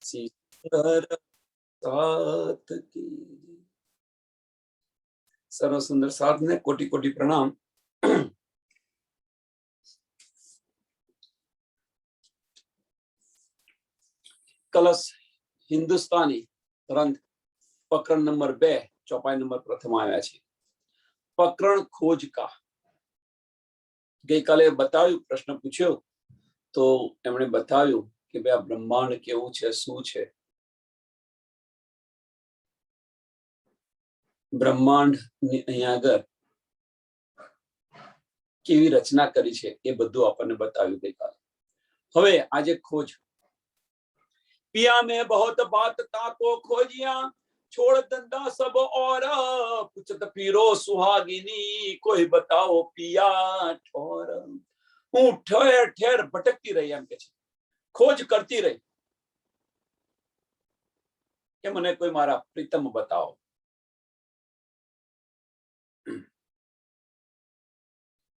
સુંદર સાથ કી સર્વ સુંદર સાથ ને કોટી કોટી પ્રણામ। કલશ હિન્દુસ્તાની ગ્રંથ પ્રકરણ નંબર 2 ચોપાઈ નંબર પ્રથમ આવ્યા છે। પ્રકરણ ખોજ કા ગઈકાલે બતાવ્યું, પ્રશ્ન પૂછ્યો તો એમણે બતાવ્યું કે ભાઈ આ બ્રહ્માંડ કેવું છે, શું છે, બ્રહ્માંડ ની અહીંયા આગળ કેવી રચના કરી છે એ બધું આપણને બતાવ્યું ગઈકાલે। હવે આજે ખોજ। पिया में बहुत बात ताको खोजिया, छोड़ धंधा सब और पूछत पीरो सुहागिनी, कोई बताओ पिया ठोर। हूँ ठेर ठेर भटकती रही एम के खोज करती रही कि मने कोई मारा प्रीतम बताओ।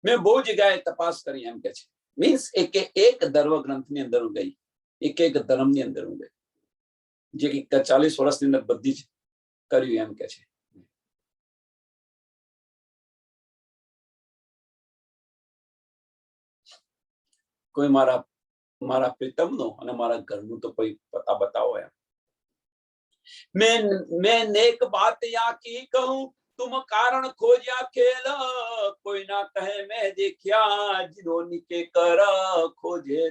मैं बहुत जगह तपास करी एम के मीन्स एक धर्म ग्रंथ ની અંદર હું ગઈ, એક ધર્મ ની અંદર હું ગઈ, જે 40 વર્ષની અંદર બધી જ કર્યું એમ કે છે। કોઈ મારા પ્રીતમનો અને મારા ઘરનું તો કોઈ પતા બતાવો એમ। मैं नेक बात या की कहूं, तुम कारण खोजा खेल, कोई ना कहे मैं देखिया, जिन्होंने के कर खोजे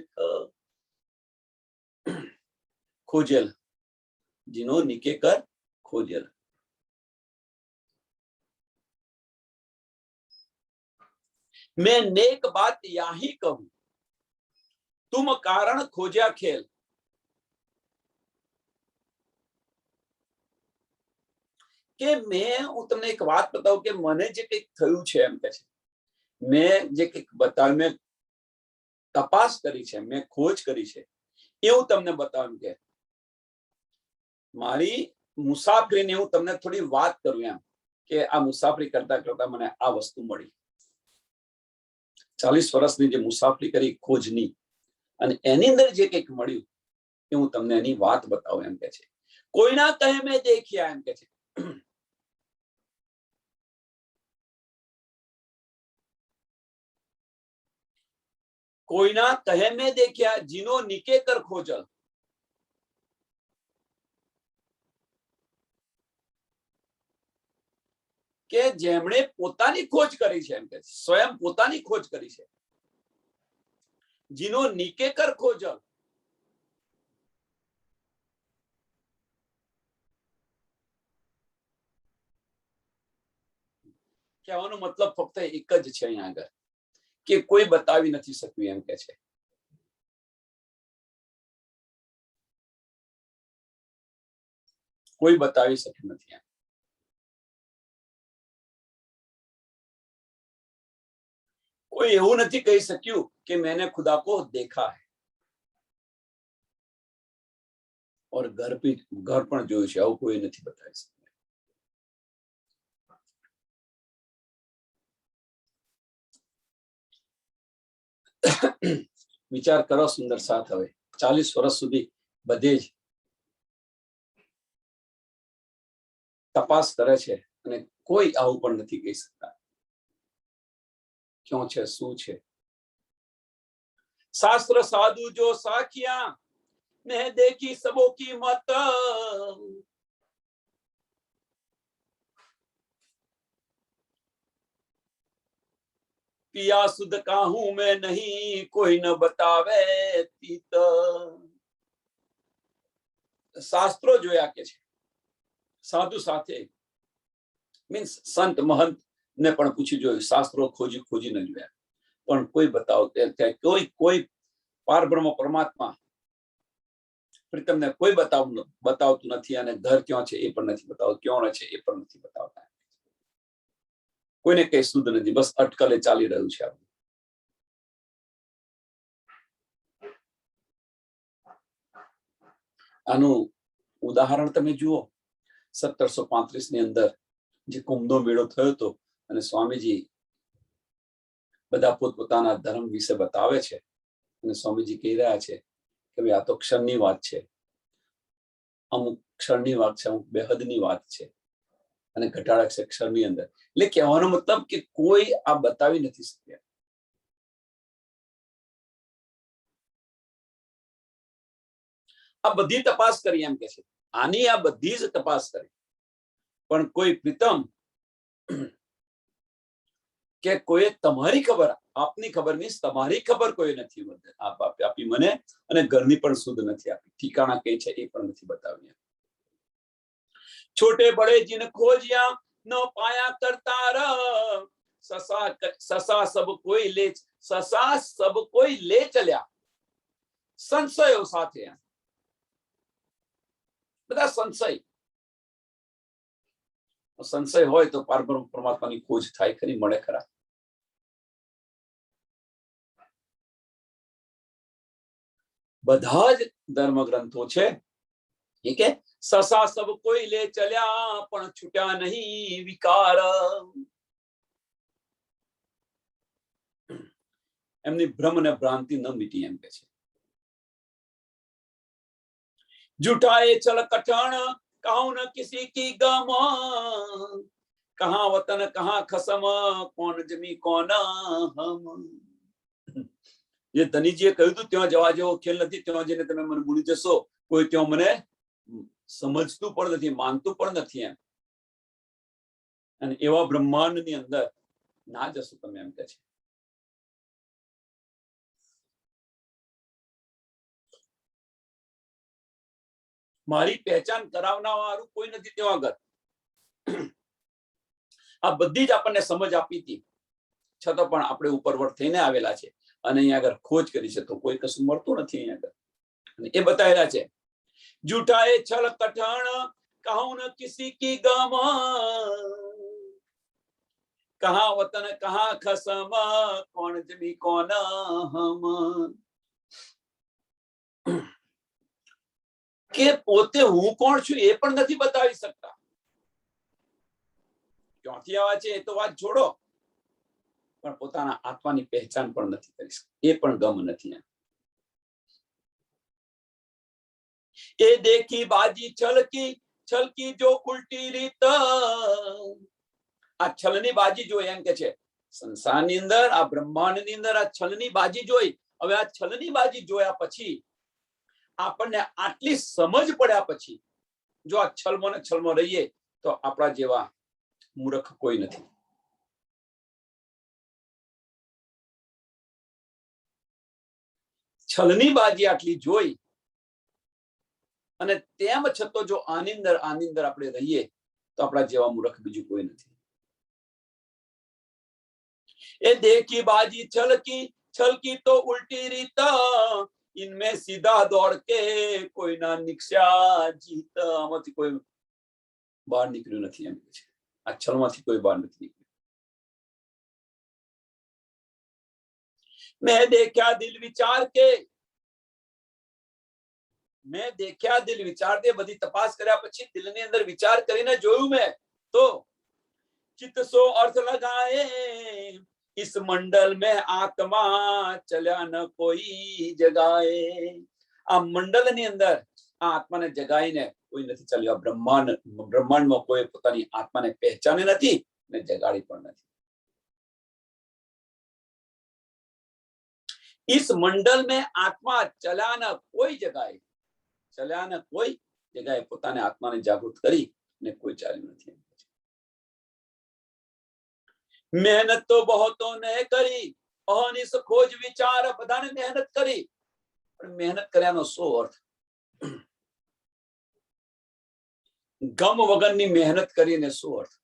खोजल, जिन्होंने के कर खोजल। मैं नेक बात या ही कहूं, तुम कारण खोजा खेल। કે મેં હું તમને એક વાત બતાવું કે મને જે કંઈક થયું છે એમ કે છે, મેં જે કંઈક બતાવ્યું, મેં તપાસ કરી છે, મેં ખોજ કરી છે એ હું તમને બતાવું કે મારી મુસાફરીની હું તમને થોડી વાત કરું એમ કે આ મુસાફરી કરતા કરતા મને આ વસ્તુ મળી। 40 વર્ષની જે મુસાફરી કરી ખોજની અને એની અંદર જે કંઈક મળ્યું એ હું તમને એની વાત બતાવું એમ કે છે। કોઈના કહે મેં દેખ્યા એમ કે છે। कोईना कहे में देखिया, जिनो निके कर खोजल। के जेमणे पोतानी खोज करी छे एम के स्वयं पोतानी खोज करी छे, जिनो निके कर खोजल। कहेવાનો मतलब फक्त एक ज छे અહીંયા આગળ કે કોઈ બતાવી નથી શક્યું એમ કે છે। કોઈ બતાવી શક્યું નથી એમ। कोई એવું નથી કહી શક્યું કે मैंने खुदा को देखा है और घर પણ જોયું છે, આવું કોઈ નથી બતાવી શકતું। વિચાર કરો સુંદર સાથ। હવે 40 વર્ષ સુધી બધે જ તપાસ કરે છે અને કોઈ આવું પણ નથી કહી શકતા क्यों છે, શું છે। शास्त्र साधु जो साखिया, मैं देखी सबों की मत, पिया सुध काहू मैं नहीं, कोई न बतावे तीत। શાસ્ત્રો જોયા કે છે, સાધુ સાથે મીન્સ સંત મહંત ને પણ પૂછી જોયું, શાસ્ત્રો ખોજી ખોજીને જોયા પણ કોઈ બતાવતું કોઈ પારબ્રહ્મ પરમાત્મા પ્રીતમને કોઈ બતાવતું નથી અને ઘર ક્યાં છે એ પણ નથી બતાવતું, ક્યાં રહે છે એ પણ નથી બતાવતા। કોઈને કઈ શુદ્ધ નથી, બસ અટકલે ચાલી રહ્યું છે। આનું ઉદાહરણ તમે જુઓ, 1735 ની અંદર જે કુંભનો મેળો થયો હતો અને સ્વામીજી બધા પોતપોતાના ધર્મ વિશે બતાવે છે અને સ્વામીજી કહી રહ્યા છે કે ભાઈ આ તો ક્ષણની વાત છે, અમુક ક્ષણની વાત છે, અમુક બેહદની વાત છે, અને ઘટાડક છે ક્ષણની અંદર. એટલે કહેવાનો મતલબ કે કોઈ આ બતાવી નથી શક્યા. આ બધી તપાસ કરી એમ કે છે, આની આ બધી જ તપાસ કરી, પણ કોઈ પ્રીતમ કે કોઈ તમારી ખબર, આપની ખબર મીન્સ તમારી ખબર કોઈ નથી આપી મને, અને ઘરની પણ શુદ્ધ નથી આપી, ઠીકાણા કઈ છે એ પણ નથી બતાવ્યા. छोटे बड़े जिन खोजिया न पाया करतार, ससा सब कोई ले, ससा सब कोई ले चल्या, संशयो સાથે બધા સંશય હોય તો પારબ્રહ્મ પરમાત્માની ખોજ થાય ખરી, મળે ખરા. બધા જ ધર્મ ગ્રંથો છે કે સસા સબ કોઈ લે ચલ્યા પણ છૂટ્યા નહીં વિકાર. એમની ભ્રમ અને ભ્રાંતિ ન મીટી એમ કે છે. જૂઠાએ ચલ કઠણ કહું ન કિસી કી ગમ, કહા વતન કહા ખસમ કોણ જમી કોન હમ. જે ધનીજીએ કહ્યું હતું ત્યાં જવા જેવો ખેલ નથી, ત્યાં જઈને તમે મને ભૂલી જશો, કોઈ ત્યાં મને સમજતું પણ નથી, માનતું પણ નથી એમ, અને એવા બ્રહ્માંડની અંદર ના જશો તમે એમ કે છે. મારી પહેચાન કરાવનાર વાળું કોઈ નથી ત્યાં આગળ. આ બધી જ આપણને સમજ આપી હતી, છતાં પણ આપણે ઉપરવટ થઈને આવેલા છે, અને અહીંયા આગળ ખોજ કરી છે તો કોઈ કશું મળતું નથી અહીંયા આગળ, અને એ બતાવેલા છે. જૂઠાએ છલ કઠણ કહું ન કિસી કી ગમ, કહા વતન કહા ખસમ કોણ જમી કોન હમ. કે પોતે હું કોણ છું એ પણ નથી બતાવી શકતા. ક્યાંથી આવ્યા છે એ તો વાત છોડો, પણ પોતાના આત્માની પહેચાન પણ નથી કરી શકતા, એ પણ ગમ નથી એમ. એ દેખી બાજી છલકી છલકી જો ઉલટી રીત, આ છલની બાજી જોઈ એમ કે છે. સંસારની અંદર, આ બ્રહ્માંડની અંદર આ છલની બાજી જોઈ. હવે આ છલની બાજી જોયા પછી આપણને આટલી સમજ પડ્યા પછી જો આ છલમાં ને છલમાં રહીએ તો આપણા જેવા મૂર્ખ કોઈ નથી. છલની બાજી આટલી જોઈ અને તેમ છતાં જો આની અંદર આપણે રહીએ તો આપણા જેવા મૂર્ખ બીજું કોઈ નથી. એ દેખી બાજી છલકી છલકી તો ઉલટી રીત, इनमें सीधा दौड़ के कोई ना निकस्या जीत. આમાંથી કોઈ બહાર નીકળ્યું નથી એમ કે છે. આ છલમાંથી કોઈ બહાર નથી નીકળ્યું. मैं देखा दिल विचार के, मैं देखा दिल विचार दे, બધી તપાસ કર્યા પછી દિલની અંદર વિચાર કરીને જોયું મેં તો चित सो अर्थ लगाए इस मंडल में आत्मा चल्या न कोई जगाए. આ મંડળની અંદર આ આત્માને જગાઈને કોઈ નથી ચાલ્યો. બ્રહ્માંડમાં કોઈ પોતાની આત્માને પહેચાને નથી ને જગાડી પણ નથી. इस मंडल में आत्मा चला न कोई जगाए, चल्या न कोई जगाए. પોતાને આત્માને જાગૃત કરી ને કોઈ ચાલ્યું નથી. મહેનત તો બહોતો ને કરી, અહનિશ ખોજ વિચાર, બધાને મહેનત કરી, પણ મહેનત કર્યાનો શું અર્થ? ગમ વગરની મહેનત કરીને શું અર્થ?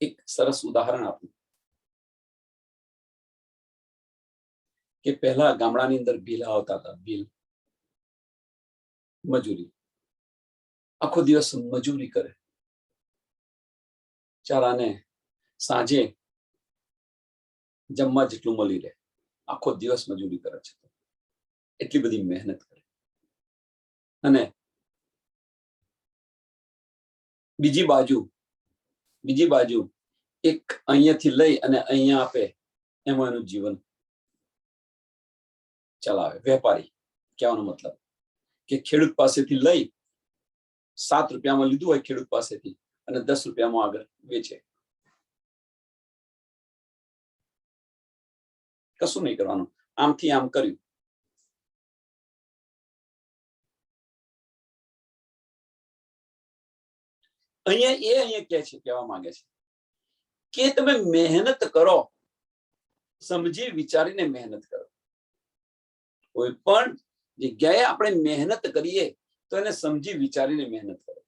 એક સરસ ઉદાહરણ આપું કે પહેલા ગામડાની અંદર બિલ આવતા હતા, બિલ મજૂરી, આખો દિવસ મજૂરી કરે, ચારાને સાંજે જમવા જેટલું મળી રહે, આખો દિવસ મજૂરી કરે છે, એટલી બધી મહેનત કરે. અને બીજી બાજુ એક અહીંયાથી લઈ અને અહીંયા આપે, એમાં એનું જીવન ચલાવે. વેપારી કહેવાનો મતલબ કે ખેડૂત પાસેથી લઈ 7 રૂપિયામાં લીધું હોય ખેડૂત પાસેથી અને 10 રૂપિયામાં આગળ વેચે. કશું નહીં કરવાનું, આમથી આમ કર્યું. અહીંયા કહે છે, કહેવા માંગે છે કે તમે મહેનત કરો, સમજી વિચારીને મહેનત કરો. કોઈ પણ જગ્યાએ આપણે મહેનત કરીએ તો એને સમજી વિચારીને મહેનત કરો,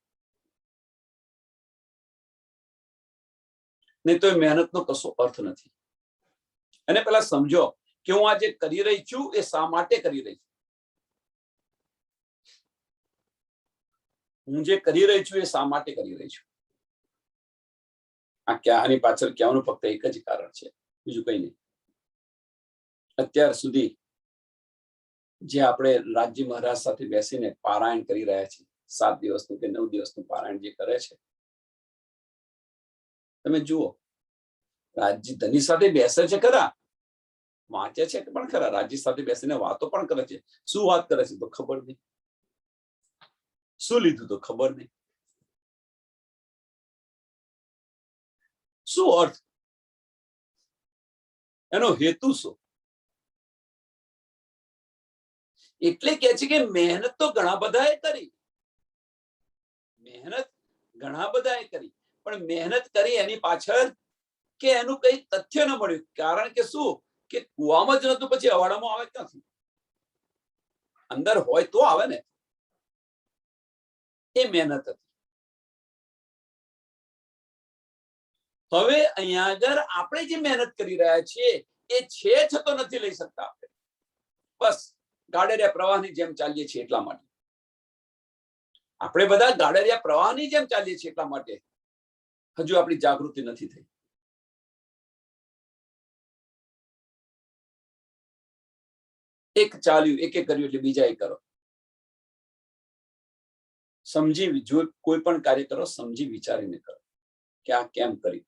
નહીં તો મહેનતનો કશો અર્થ નથી. અને પેલા સમજો કે હું આ જે કરી રહી છું એ શા માટે કરી રહી છું. હું જે કરી રહી છું એ શા માટે કરી રહી છું. આની પાછળ કહેવાનું ફક્ત એક જ કારણ છે, બીજું કઈ નહીં. અત્યાર સુધી જે આપણે રાજ્ય મહારાજ સાથે બેસીને પારાયણ કરી રહ્યા છીએ, 7 દિવસનું કે 9 દિવસનું પારાયણ જે કરે છે, તમે જુઓ, રાજ્ય ધની સાથે બેસે છે ખરા, વાંચે છે પણ ખરા, રાજ્ય સાથે બેસીને વાતો પણ કરે છે. શું વાત કરે છે તો ખબર નહીં, શું લીધું તો ખબર નહીં, શું અર્થ, એનો હેતુ શું. એટલે કે છે કે મહેનત તો ઘણા બધાએ કરી, મહેનત ઘણા બધાએ કરી, પણ મહેનત કરી એની પાછળ કે એનું કઈ તથ્ય ન મળ્યું. કારણ કે શું, કે કુવામાં જ નતું, પછી અવાડામાં આવે ક્યાંથી? અંદર હોય તો આવે ને. એ મહેનત હતી. હવે અહીંયા આગળ આપણે જે મહેનત કરી રહ્યા છીએ એ છે છતાં નથી લઈ શકતા આપણે. બસ ગાડરિયા પ્રવાહની જેમ ચાલીએ છીએ એટલા માટે. આપણે બધા ગાડરિયા પ્રવાહની જેમ ચાલીએ છીએ એટલા માટે હજુ આપણી જાગૃતિ નથી થઈ. એક ચાલ્યું, એક કર્યું એટલે બીજા એ કરો. સમજી, જો કોઈ પણ કાર્ય કરો સમજી વિચારીને કરો કે આ કેમ કરી.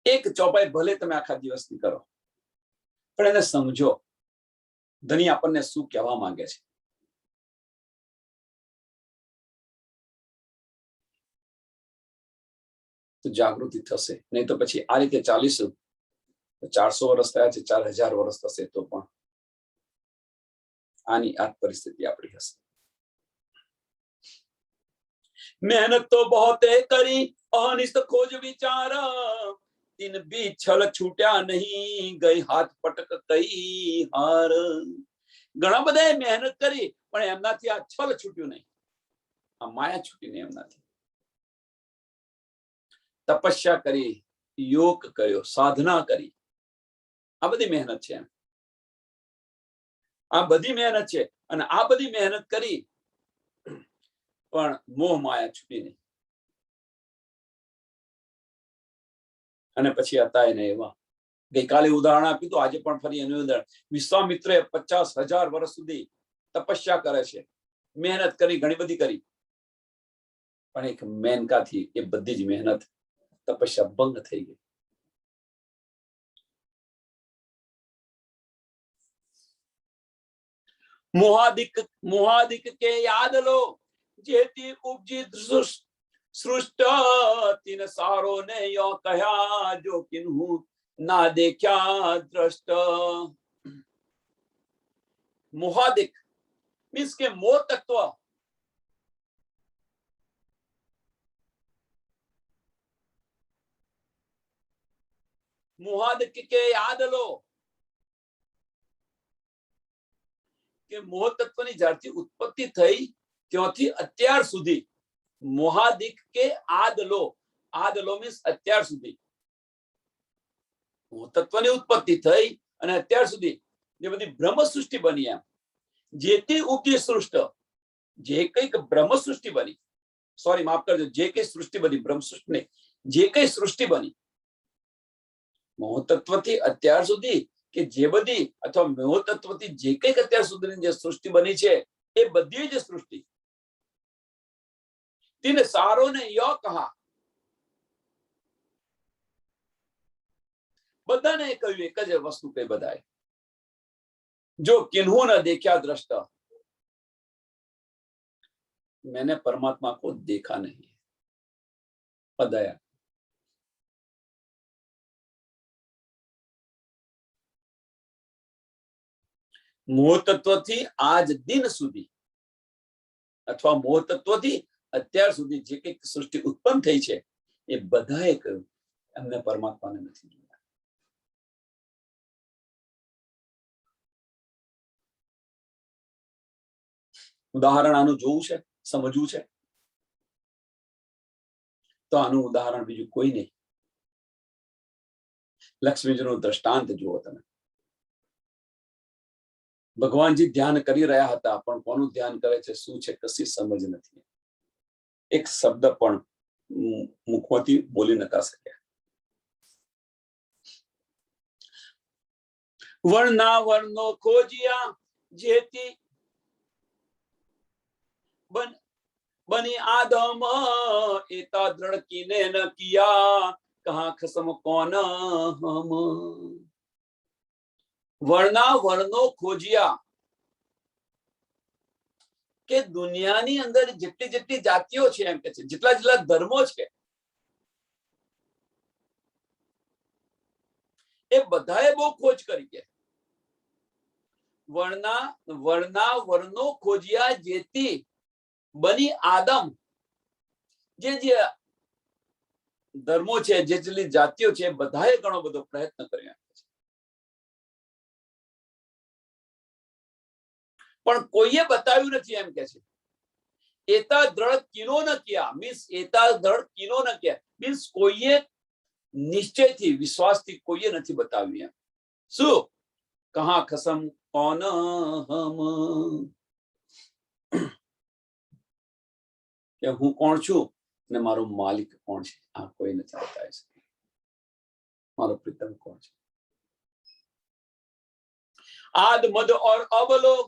એક ચોપાઈ ભલે તમે આખા દિવસની કરો, પણ એને સમજો ધણી આપણને શું કહેવા માંગે છે. તો જાગૃતિ થશે. નહીં તો પછી આ રીતે ચાલીશું 400 વર્ષ થયા છે, 4000 વર્ષ થશે તો પણ આની આ પરિસ્થિતિ આપણી હશે. મહેનત તો બહોતે કરી અનિષ્ટ ખોજ વિચાર, તીન બી છલ છૂટ્યા નહીં, ગઈ હાથ પટક કઈ હાર. ઘણા બધાએ મહેનત કરી પણ એમનાથી આ છલ છૂટ્યું નહીં, આ માયા છૂટી નહીં એમનાથી. તપસ્યા કરી, યોગ કર્યો, સાધના કરી, આ બધી મહેનત છે. આ બધી મહેનત છે. અને આ બધી મહેનત કરી પણ મોહ માયા છૂટી નહીં. અને પછી હતા એને એવા, ગઈકાલે ઉદાહરણ આપ્યું તો આજે પણ ફરી એનું ઉદાહરણ. વિશ્વામિત્રે 50,000 વર્ષ સુધી તપસ્યા કરે છે, મહેનત કરી, ઘણી બધી કરી, પણ એક મેનકાથી એ બધી જ મહેનત તપસ્યા ભંગ થઈ ગઈ. મોહાદિક કે યાદ લો, જેથી ઉપજી સૃષ્ટ, તીન સારો ને યો કહ્યા, જો કિન્હુ ના દેખ્યા દ્રષ્ટ. મોહાદિક મીન્સ કે મોહ તત્વ. મોહાદિક કે યાદ લો, કે મોહ તત્વની જ્યારથી ઉત્પત્તિ થઈ ત્યાંથી અત્યાર સુધી, મોહાદિક કે આદ લો, આદ લો મીન્સ અત્યાર સુધી, મોહ તત્વની ઉત્પત્તિ થઈ અને અત્યાર સુધી જે બધી બ્રહ્મ સૃષ્ટિ બની, એમ જેથી ઉપજી સૃષ્ટ, જે કઈક બ્રહ્મ સૃષ્ટિ બની, સોરી માફ કરજો, જે કઈ સૃષ્ટિ બની, બ્રહ્મ સૃષ્ટિ નહીં, જે કઈ સૃષ્ટિ બની મોહ તત્વથી અત્યાર સુધી, કે જે બધી અથવા મોહ તત્વથી જે કઈક અત્યાર સુધીની જે સૃષ્ટિ બની છે એ બધી જ સૃષ્ટિ તીન સારો ને યો કહા, બધાને કહ્યું એક જ વસ્તુ કઈ બધાએ, जो किन्हू न देखा दृष्टा, मैंने परमात्मा को देखा नहीं। अदया મોહ તત્વથી આજ દિન સુધી અથવા મોહ તત્વથી અત્યાર સુધી જે કંઈક સૃષ્ટિ ઉત્પન્ન થઈ છે એ બધાએ કહ્યું એમને પરમાત્માને નથી જોયા. ઉદાહરણ આનું જોવું છે, સમજવું છે તો આનું ઉદાહરણ બીજું કોઈ નહીં. લક્ષ્મીજીનું દ્રષ્ટાંત જુઓ તમે. ભગવાનજી ધ્યાન કરી રહ્યા હતા પણ કોનું ધ્યાન કરે છે, શું છે, કશી સમજ નથી. એક શબ્દ પણ મુખમાંથી બોલી નતા શક્યા. વર્ણા વર્ણો ખોજિયા જેતી બની આદમ એતા દ્રડકીને ન કિયા કહા ખસમ કોન હમ. વર્ણા વર્ણો ખોજિયા કે દુનિયાની અંદર જેટલી જેટલી જાતિઓ છે એમ કે છે, જેટલા જેટલા ધર્મો છે એ બધાએ બહુ ખોજ કરી કે વર્ણા વર્ણો ખોજિયા જેતી બની આદમ, જે જે ધર્મો છે, જે જેટલી જાતિઓ છે બધાએ ઘણો બધો પ્રયત્ન કર્યો પણ કોઈએ બતાવ્યું નથી એમ કે છે. એતા દ્રઢ કિનો ન કિયા મીન્સ એતા દ્રઢ કિનો ન કિયા મીન્સ કોઈએ નિશ્ચયથી વિશ્વાસથી કોઈએ નથી બતાવ્યું. એમ શું? કહા ખસમ કોન હમ, કે હું કોણ છું ને મારો માલિક કોણ છે આ કોઈ નથી બતાવી શકે. મારો પ્રીતમ કોણ છે. આદ મદ और अवलोक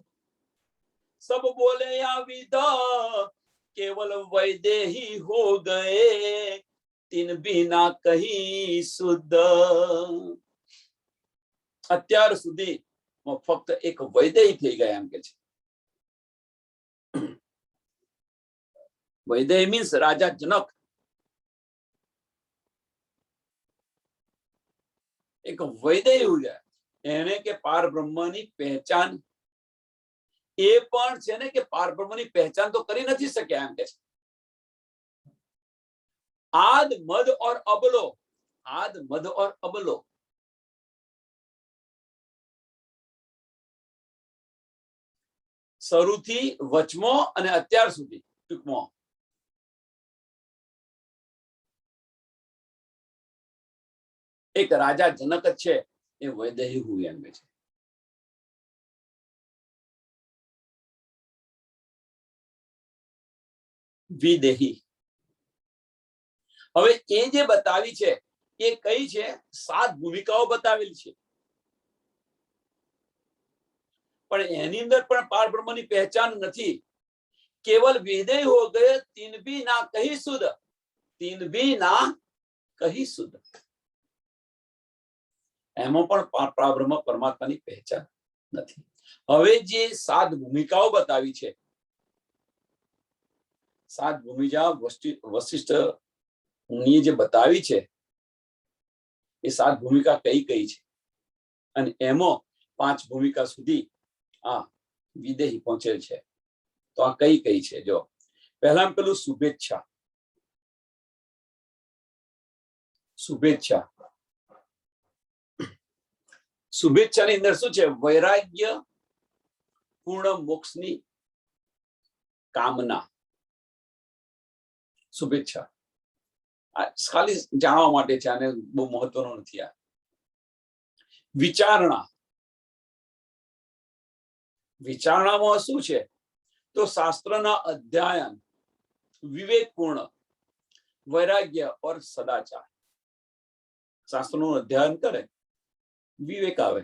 सब बोले या विदा केवल वैदेही हो गए तीन बिना कहीं शुद्ध. અત્યાર સુધી ફક્ત એક વૈદેહી થઈ ગયા એમ કે છે. વૈદેહી મીન્સ રાજા જનક. એક વૈદેહી हो गया એને કે પાર બ્રહ્મની પહેચાન એ પણ છે ને કે પાર બ્રહ્મની પહેચાન તો કરી નથી શક્યા એમ કે છે. આદ મદ और અબલો, આદ મદ और અબલો શરૂથી વચમો અને અત્યાર સુધી ટૂંકમાં એક રાજા જનક જ છે એ વૈદેહી હું એમ કે છે. વિદેહી હવે એ જે બતાવી છે એ કઈ છે? 7 ભૂમિકાઓ બતાવેલી છે પણ એની અંદર પણ પાર બ્રહ્મની પહેચાન નથી. केवल विदेह हो गए तीन भी ना कहीं सुध, तीन भी ना कहीं सुध. એમાં પણ પરબ્રહ્મ પરમાત્માની પહેચાન નથી. હવે જે 7 ભૂમિકાઓ બતાવી છે, 7 ભૂમિકા વશિષ્ઠ ની જે બતાવી છે એ 7 ભૂમિકા કઈ કઈ છે અને એમાં 5 ભૂમિકા સુધી આ વિદેહી પહોંચેલ છે. તો આ કઈ કઈ છે? જો પહેલા પેલું શુભેચ્છા. શુભેચ્છા શુભેચ્છાની અંદર શું છે? વૈરાગ્ય પૂર્ણ મોક્ષની કામના. શુભેચ્છા ખાલી જાણવા માટે છે, આને બહુ મહત્વનું નથી. આ વિચારણા. વિચારણામાં શું છે? તો શાસ્ત્રના અધ્યયન, વિવેકપૂર્ણ, વૈરાગ્ય और સદાચાર. શાસ્ત્રનું અધ્યયન કરે, વિવેક આવે,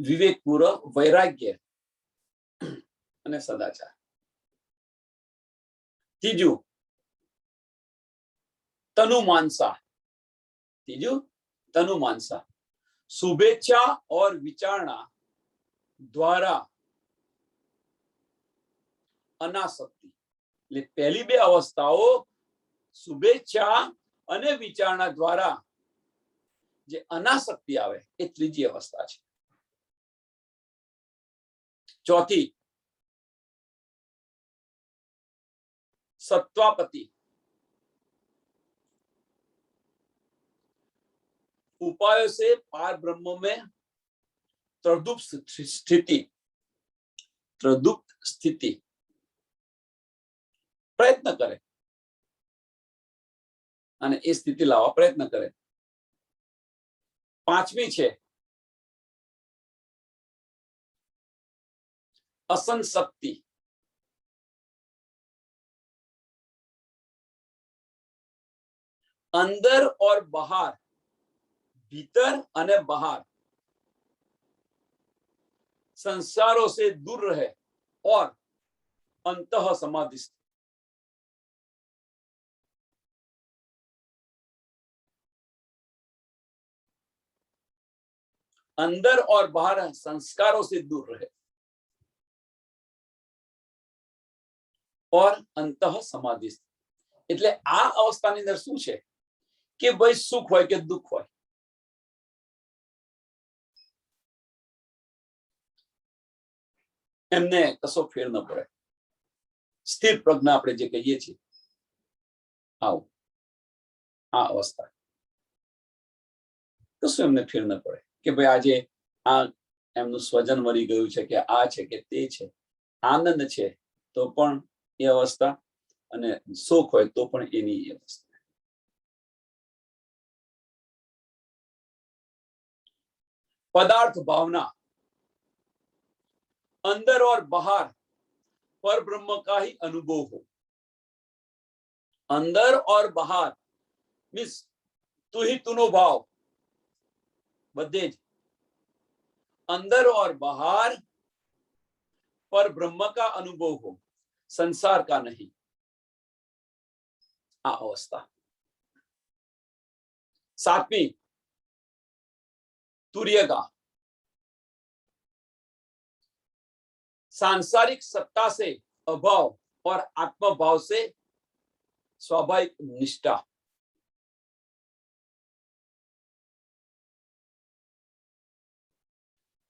વિવેકપૂર્વક, વૈરાગ્ય અને સદાચાર. ત્રીજું તનુ માનસા. ત્રીજું તનુ માનસા. शुभेच्छा और विचारणा द्वारा अनासक्ति, એટલે પહેલી બે અવસ્થાઓ શુભેચ્છા અને વિચારણા દ્વારા જે અનાસક્તિ આવે એ ત્રીજી અવસ્થા છે. ચોથી सत्वापति, उपायों से पार ब्रह्म में त्रिदुप्त स्थिति प्रयत्न करे અને એ સ્થિતિ લાવવા પ્રયત્ન કરે. પાંચમી છે असंशक्ति, अंदर और बाहर, भीतर અને બહાર संसारों से दूर रहे और अंतः समाधिस्थ. अंदर और बाहर संस्कारों से दूर रहे और अंतः समाधिस्थ. એટલે આ અવસ્થાની અંદર શું છે કે ભાઈ સુખ હોય કે દુઃખ હોય, એમને કશો ફેર ન પડે. સ્થિર પ્રજ્ઞા આપણે જે કહીએ છીએ, આવું આ અવસ્થા કશું એમને ફેર ન પડે કે ભાઈ આજે આ એમનું સ્વજન મરી ગયું છે કે આ છે કે તે છે. આનંદ છે તો પણ એ અવસ્થા અને સુખ હોય તો પણ એની એ અવસ્થા. पदार्थ भावना, अंदर और बाहर पर ब्रह्म का ही अनुभव हो. अंदर और बाहर मीन्स तू ही तूनो भाव बधे ज अंदर और बाहर पर ब्रह्म का अनुभव हो, संसार का नहीं. आ अवस्था. सातवीं तुर्यगा, सांसारिक सत्ता से अभाव और आत्मभाव से स्वाभाविक निष्ठा.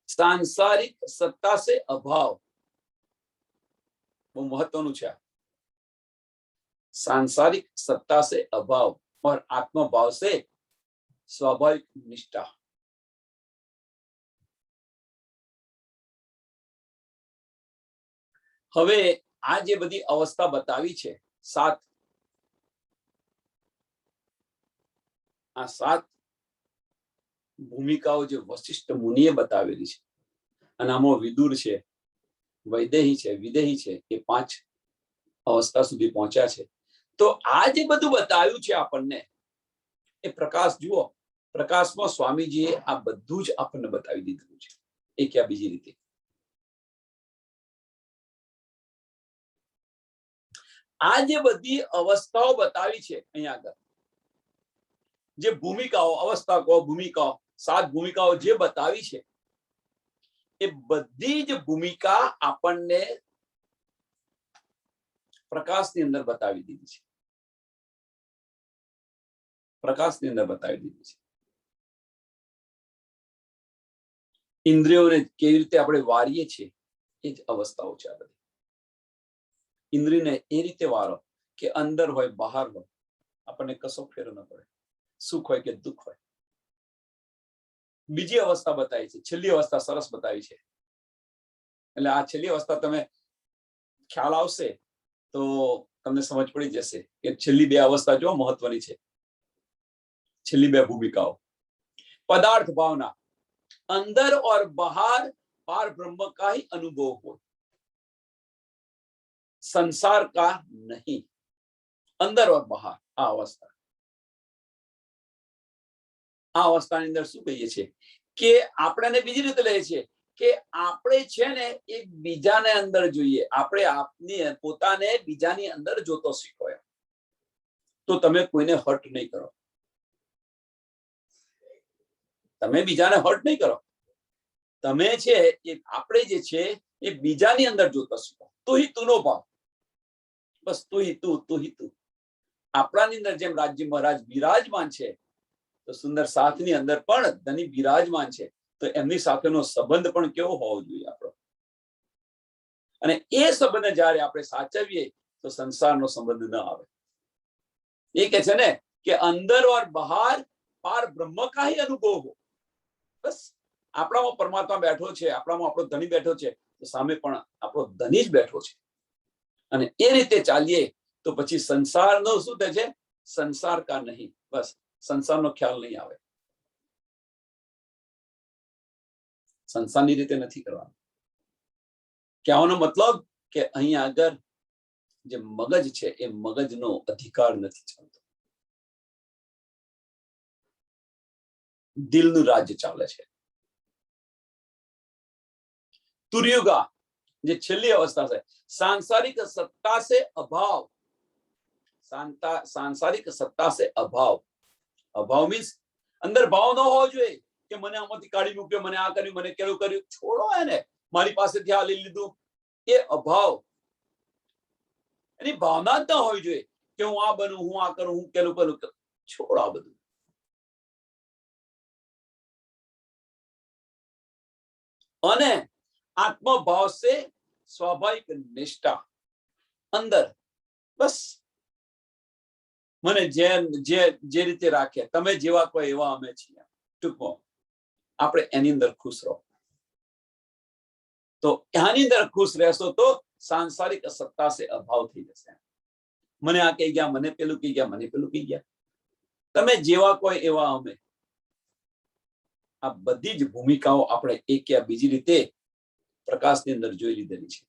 सांसारिक सत्ता से अभाव वो महत्वનું છે. सांसारिक सत्ता से अभाव और आत्मभाव से स्वाभाविक निष्ठा. હવે આ જે બધી અવસ્થા બતાવી છે સાત, આ સાત ભૂમિકાઓ જે વશિષ્ઠ મુનિએ બતાવેલી છે અને આમાં વિદુર છે, વૈદેહી છે, વિદેહી છે, એ પાંચ અવસ્થા સુધી પહોંચ્યા છે. તો આ જે બધું બતાવ્યું છે આપણને એ પ્રકાશ જુઓ, પ્રકાશમાં સ્વામીજીએ આ બધું જ આપણને બતાવી દીધું છે એક યા બીજી રીતે. આ જે બધી અવસ્થાઓ બતાવી છે અહીંયા આગળ, જે ભૂમિકાઓ, અવસ્થા કહો, ભૂમિકાઓ, સાત ભૂમિકાઓ જે બતાવી છે એ બધી જ ભૂમિકા આપણને પ્રકાશની અંદર બતાવી દીધી છે. પ્રકાશની અંદર બતાવી દીધી છે. ઇન્દ્રિયોને કેવી રીતે આપણે વારીએ છીએ એ જ અવસ્થાઓ છે આ બધી. ઇન્દ્રિયને એ રીતે વારો કે અંદર હોય બહાર હોય આપણને કશો ફેર ન પડે, સુખ હોય કે દુઃખ હોય. બીજી અવસ્થા બતાવી છે, છેલ્લી અવસ્થા સરસ બતાવી છે. એટલે આ છેલ્લી અવસ્થા તમે ખ્યાલ આવશે તો તમને સમજ પડી જશે કે છેલ્લી બે અવસ્થા જો મહત્વની છે. છેલ્લી બે ભૂમિકાઓ, पदार्थ भावना, अंदर और बाहर पार ब्रह्म का ही अनुभव हो, संसार का नहीं. अंदर और बाहर આ અવસ્થા. આ અવસ્થાની અંદર શું કહીએ છીએ કે આપણે બીજી રીતે લઈએ છીએ કે આપણે છે ને એક બીજાને અંદર જોઈએ, આપણે આપની પોતાને બીજાની અંદર જોતો શીખો. તો તમે કોઈને હર્ટ નહીં કરો. તમે બીજાને હર્ટ નહીં કરો, તમે છે એ આપણે જે છે એ બીજાની અંદર જોતા શીખો. તું હી તુંનો ભાવ, બસ તું હી તું. આપણાની અંદર જેમ રાજ્ય મહારાજ બિરાજમાન છે, તો સુંદર સાથની અંદર પણ ધની બિરાજમાન છે, તો એમની સાથેનો સંબંધ પણ કેવો હોવો જોઈએ આપણો. અને એ સંબંધ જ્યારે આપણે સાચવીએ તો સંસારનો સંબંધ ન આવે. એ કે છે ને કે અંદર और बाहर पार ब्रह्म का ही अनुभव हो. બસ આપણામાં પરમાત્મા બેઠો છે, આપણામાં આપણો ધણી બેઠો છે, તો સામે પણ આપણો ધણી જ બેઠો છે. અને એ રીતે ચાલીએ તો પછી સંસારનો શું થાય છે? સંસાર કા નહીં, બસ સંસારનો ખ્યાલ નહીં આવે. સંસારની રીતે નથી કરવાનું. કહેવાનો મતલબ કે અહીંયા આગળ જે મગજ છે એ મગજનો અધિકાર નથી ચાલતો, દિલનું રાજ્ય ચાલે છે. तुर्युगा જે છેલ્લી અવસ્થા છે, सांसारिक सत्ता से अभाव. सांसारिक सत्ता से अभाव. अभाव मीन्स અંદર ભાવ ન હોવો જોઈએ કે મને આમાંથી કાઢી મૂક્યો, મને આ કર્યું, મને કેવું કર્યું. છોડો એને, મારી પાસેથી આ લઈ લીધું, એ અભાવ. એની ભાવના જ ન હોવી જોઈએ કે હું આ બનું, હું આ કરું, હું કેલું કરું. છોડો આ બધું. અને आत्मभाव से स्वाभाविक निष्ठा અંદર બસ મને જે રીતે રાખે, તમે જેવા કોઈ એવા અમે છીએ, ટૂંકમાં આપણે એની અંદર ખુશ રહો. તો એની અંદર ખુશ રહેશો તો सांसारिक सत्ता से अभाव થઈ જશે. મને આ કહી ગયા, મને પેલું કહી ગયા, મને પેલું કહી ગયા, તમે જેવા કોઈ એવા અમે. આ બધી જ ભૂમિકાઓ આપણે એક યા બીજી રીતે પ્રકાશની અંદર જોઈ લીધેલી છે.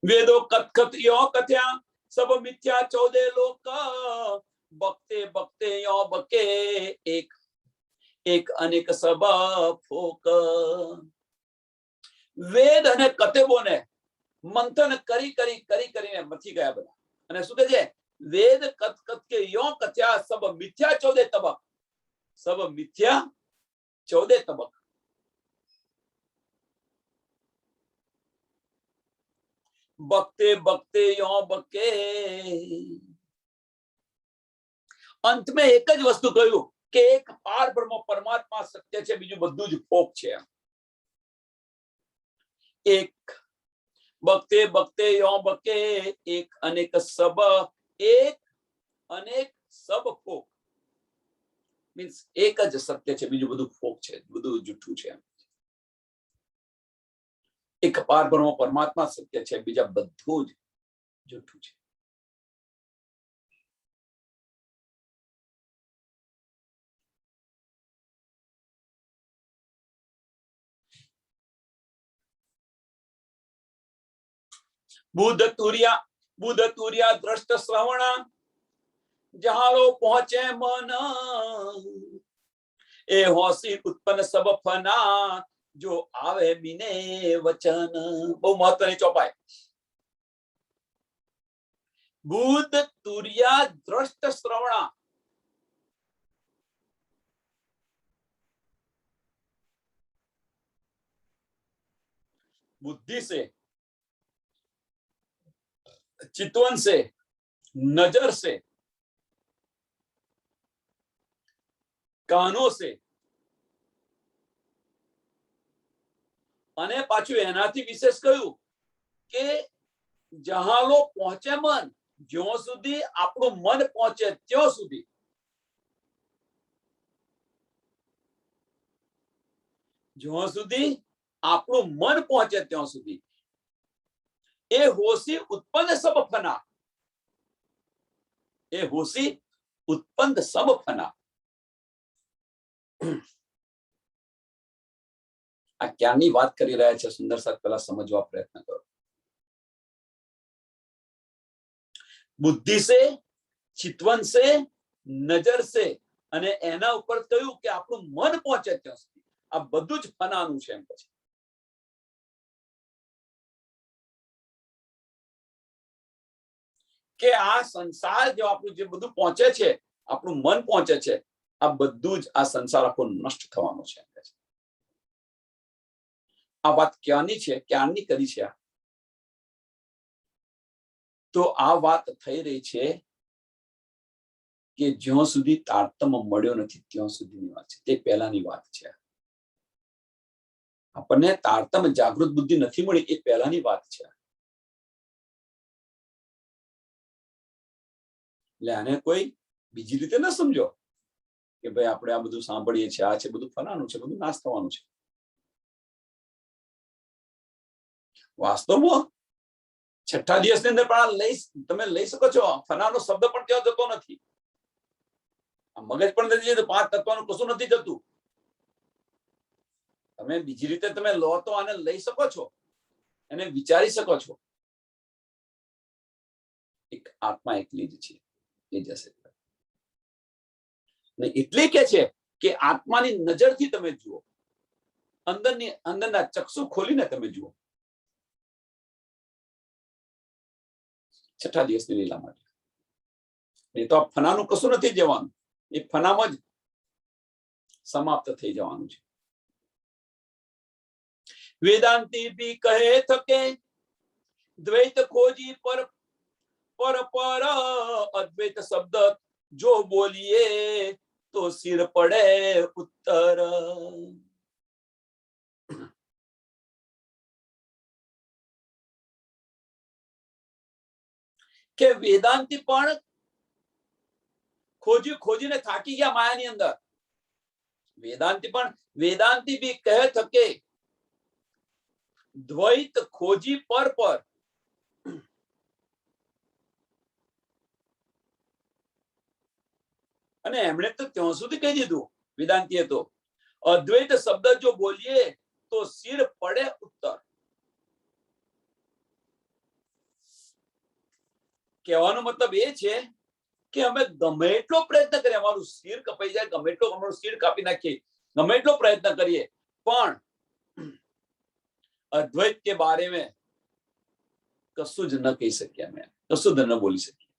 વેદો કથકથ યો કથ્યા સબ મિથ્યા 14 લોક બકતે બકતે યો બકે એક એક અનેક સબ ફોક. વેદ અને કતેબોને મંથન કરીને મથી ગયા બધા. અને શું કહે છે? વેદ કથકથ કે યો કથ્યા સબ મિથ્યા 14 તબક. सब मिथ्या 14 तबक. बकते बकते यो बके. अंत में एक જ વસ્તુ કહ્યું કે એક પાર બ્રહ્મ પરમાત્મા સત્ય છે, બીજું બધું જ ફોક છે. એક બકતે બકતે યો બકે એક અનેક સબ. એક અનેક સબ ફોક મીન્સ એક જ સત્ય છે, બીજું બધું ફોક છે, બધું જૂઠું છે. એક પાર બ્રહ્મ પરમાત્મા સત્ય છે, બીજા બધું જ જૂઠું છે. બુદ્ધ તુર્યા દ્રષ્ટ શ્રવણ જહાલો પહોંચે મન એ હોસી ઉત્પન્ન સબ ફના જો આવે બિને વચન. બહુ મહત્વની ચોપાઈ. બુદ્ધ તુર્યા દ્રષ્ટ શ્રવણા. बुद्धि से, चितवन से, नजर से, कानों से અને પાછું એનાથી વિશેષ કહ્યું કે જહાલો પહોંચે મન, જ્યાં સુધી આપણું મન પહોંચે ત્યાં સુધી. જ્યાં સુધી આપણું મન પહોંચે ત્યાં સુધી એ હોશી ઉત્પન્ન સબ ફના. એ હોશી ઉત્પન્ન સબ ફના. આ ક્યાંની વાત કરી રહ્યા છે સુંદર સાથ પહેલા સમજવા પ્રયત્ન કરો. બુદ્ધિ સે, ચિતવન સે, નજર સે અને એના ઉપર કહ્યું કે આપણું મન પહોંચે ત્યાં સુધી. આ બધું જ ફનાનું છે. એમ પછી કે આ સંસાર જો આપણું જે બધું પહોંચે છે, આપણું મન પહોંચે છે, આ બધું જ આ સંસાર આખો નષ્ટ થવાનો છે. આ વાત ક્યાંની છે, ક્યારની કરી છે? તો આ વાત થઈ રહી છે કે જ્યાં સુધી તારતમ્ય મળ્યો નથી ત્યાં સુધીની વાત છે. તે પહેલાની વાત છે. આપણને તારતમ્ય જાગૃત બુદ્ધિ નથી મળી એ પહેલાની વાત છે. એટલે આને કોઈ બીજી રીતે ન સમજો કે ભાઈ આપણે આ બધું સાંભળીએ છીએ, આ છે બધું ફલાનું છે, બધું નાશ થવાનું છે. વાસ્તવમાં છઠ્ઠા દિવસની અંદર પણ તમે લઈ શકો છો. ફનાનો શબ્દ પણ ત્યાં જતો નથી, મગજ પણ નથી જતું, 5 તત્વનું કશું નથી જતું. તમે બીજી રીતે તમે લો તો આને લઈ શકો છો, એને વિચારી શકો છો. એક આત્મા એકલી જ છે, એ જશે. ને એટલે કે છે કે આત્માની નજરથી તમે જુઓ, અંદરના ચક્ષુ ખોલીને તમે જુઓ. છઠ્ઠા દિવસની લીલા માટે એ તો ફનાનું કશું નથી જવાનું, એ ફનામાં જ સમાપ્ત થઈ જવાનું છે. વેદાંતી ભી કહે થકે દ્વૈત ખોજી પર પર પર અદ્વૈત શબ્દ જો બોલીએ તો સિર પડે ઉત્તર. કે વેદાંતી પણ ખોજીને થાકી ગયા માયાની અંદર. વેદાંતી ભી કહે થકે દ્વૈત ખોજી પર પર. અને એમણે તો ત્યાં સુધી કહી દીધું વેદાંતીએ તો, અદ્વૈત શબ્દ જો બોલીએ તો સિર પડે ઉત્તર. કહેવાનો મતલબ એ છે કે અમે ગમે એટલો પ્રયત્ન કરીએ, અમારું શિર કપાઈ જાય, ગમે એટલો અમારું શિર કાપી નાખીએ, ગમે એટલો પ્રયત્ન કરીએ, પણ અદ્વૈત કે બારે में કશું જ ન કહી શકીએ, અમે કશું જ ન બોલી શકીએ.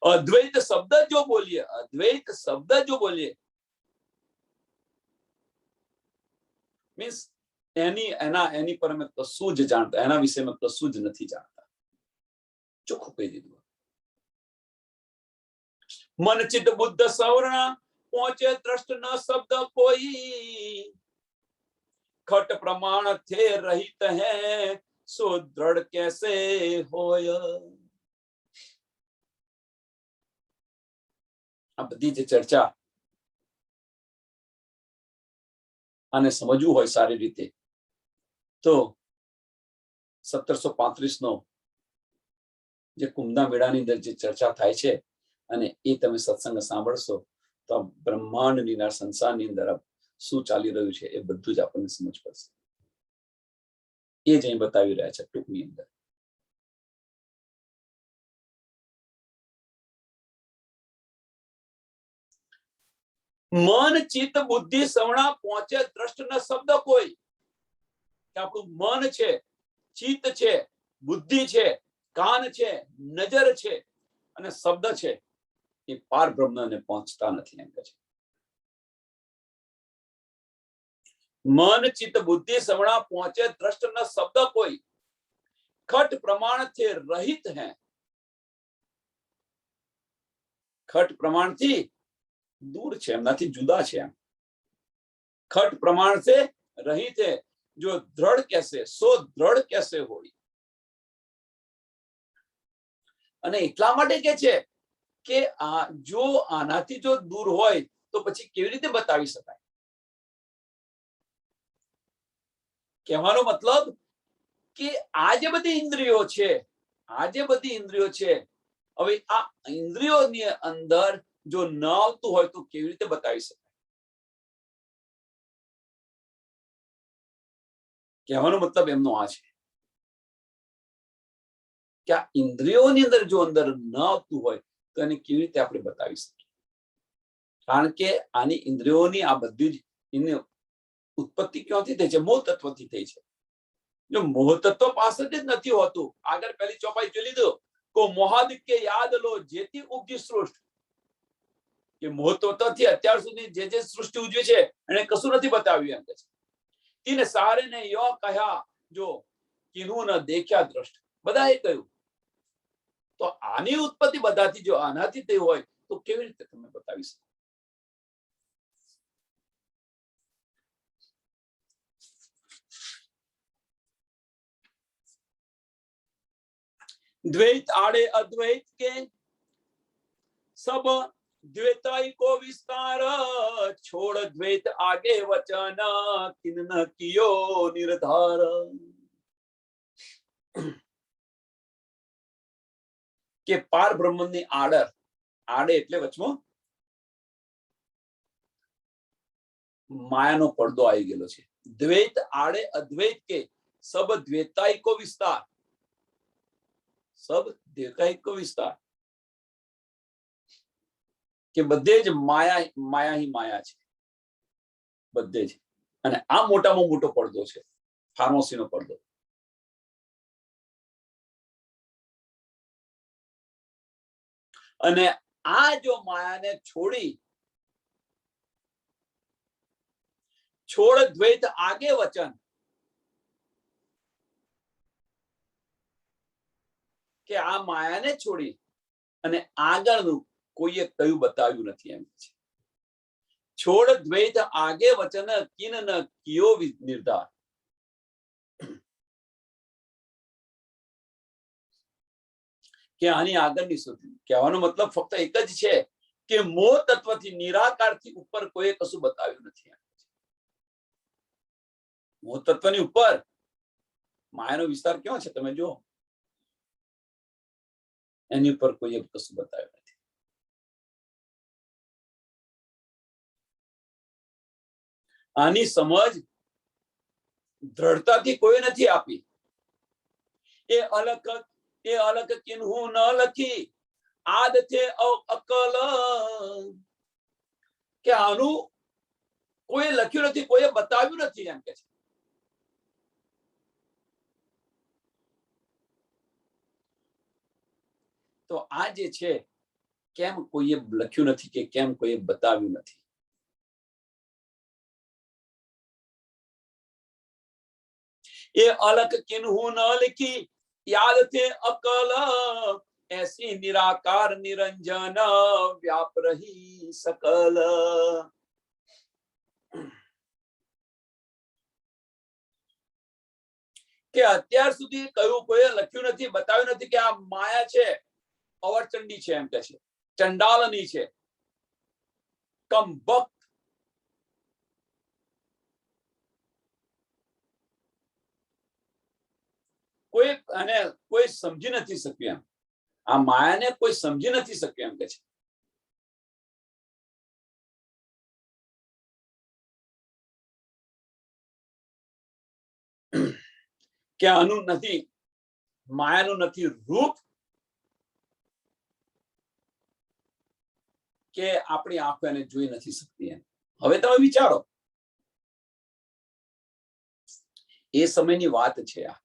અદ્વૈત શબ્દ જો બોલીએ મીન્સ એની પર અમે કશું જ જાણતા, એના વિશે અમે કશું જ નથી જાણતા. ચોખ્ખું કહી દીધું. મન ચિત્ત બુદ્ધ સવર્ણ પહોંચે દ્રષ્ટ ન શબ્દ કોઈ, ખટ પ્રમાણ થે રહિત હૈ સો દ્રઢ कैसे હોય. આ બધી જે ચર્ચા આને સમજવું હોય સારી રીતે તો 1735 નો જે કુંભના મેળાની અંદર જે ચર્ચા થાય છે અને એ તમે સત્સંગ સાંભળશો તો બ્રહ્માંડની અંદર, સંસારની અંદર શું ચાલી રહ્યું છે એ બધું જ આપણને સમજ પડશે. એ જ અહીં બતાવી રહ્યા છે ટૂંકની અંદર. મન ચિત્ત બુદ્ધિ સવણા પહોંચે દ્રષ્ટ ન શબ્દ કોઈ. કે આપણું મન છે, ચિત્ત છે, બુદ્ધિ છે, કાન છે, નજર છે અને શબ્દ છે, એ પાર બ્રહ્મને પહોંચતા નથી એમ કે છે. મન ચિત્ત બુદ્ધિ સવણા પહોંચે દ્રષ્ટ ન શબ્દ કોઈ, ખટ પ્રમાણથી રહિત હૈ. ખટ પ્રમાણથી दूर છે, એમનાથી જુદા છે. ખટ પ્રમાણ से रहित है जो दृढ़ कैसे सो दृढ़ कैसे હોય. અને એટલા માટે કે છે કે આ જો આનાથી જો દૂર હોય તો પછી કેવી રીતે બતાવી શકાય. કહેવાનો મતલબ કે આ જે બધી ઇન્દ્રિયો છે, હવે આ ઇન્દ્રિયોની અંદર જો ન આવતું હોય તો કેવી રીતે બતાવી શકાય. કહેવાનો મતલબ એમનો આ છે કે આ ઇન્દ્રિયોની અંદર જો અંદર ન આવતું હોય તો એને કેવી રીતે આપણે બતાવી શકીએ. કારણ કે આની ઇન્દ્રિયોની આ બધી જ એની ઉત્પત્તિ ક્યાંથી થઈ છે? મૂળ તત્વથી થઈ છે. જો મોહ તત્વ પાસે જ નથી હોતું, આગળ પહેલી ચોપાઈ જોઈ લીધું કો મોહાદિક કે યાદ લો જેથી ઉપજી સૃષ્ટિ, કે મોહ તત્વથી અત્યાર સુધી જે સૃષ્ટિ ઉજવી છે એને કશું નથી બતાવ્યું એમ કે છે. તીને સારે ને યો કહ્યા જો કિન્હુ ન દેખ્યા દ્રષ્ટ, બધાએ કહ્યું. તો આની ઉત્પત્તિ બધાથી જો આનાથી થઈ હોય તો કેવી રીતે તમે બતાવી શકો? द्वैत आड़े अद्वैत के सब द्वैताई को विस्तार, छोड़ द्वैत आगे वचन किन न कियो निर्धार. કે પાર બ્રહ્મની આડર, આડે એટલે વચમાં માયાનો પડદો આવી ગયેલો છે. દ્વૈત આડે અદ્વૈત કે સબ દ્વૈતાઈ કો વિસ્તાર, સબ દ્વૈતાઈ કો વિસ્તાર, કે બધે જ માયા માયા ही માયા છે, બધે જ. અને આ મોટામાં મોટો પડદો છે, ફાર્મસીનો પડદો. અને આ જો માયાને છોડી છોડ દ્વૈત આગે વચન, કે આ માયાને છોડી અને આગળનું કોઈએ કયું બતાવ્યું નથી એમ છે. છોડ દ્વૈત આગે વચન કિન ન કિયો નિર્ધાર. કે આની આગળની સુધી કહેવાનો મતલબ ફક્ત એક જ છે કે મોહ તત્વથી નિરાકારથી ઉપર કોઈ કશું બતાવ્યું નથી. મોહ તત્વની ઉપર માયાનો વિસ્તાર ક્યાં છે તમે જુઓ, એની ઉપર કોઈ કશું બતાવ્યું નથી. આની સમજ દ્રઢતાથી કોઈ નથી આપી. એ અલગ કિન્હુ ન લખી આદ છે અકલ, કે આનું કોઈ લખ્યું નથી, કોઈએ બતાવ્યું નથી એમ કે છે. તો આ જે છે કેમ કોઈએ લખ્યું નથી કે કેમ કોઈએ બતાવ્યું નથી. એ અલગ કિન્હુ ન લખી याद थे अकल, ऐसी निराकार निरंजन व्याप रही सकल. કે અત્યાર સુધી કયું કોઈ લખ્યું નથી, બતાવ્યું નથી કે આ માયા છે, અવરચંડી છે એમ કે છે, ચંડાલની છે, કમબખ્ત, કોઈ અને કોઈ સમજી નથી શક્યું એમ. આ માયાને કોઈ સમજી નથી શક્યું એમ કે છે. કે આનું નથી, માયાનું નથી રૂપ, કે આપણી આંખો એને જોઈ નથી શકતી એમ. હવે તમે વિચારો, એ સમયની વાત છે આ,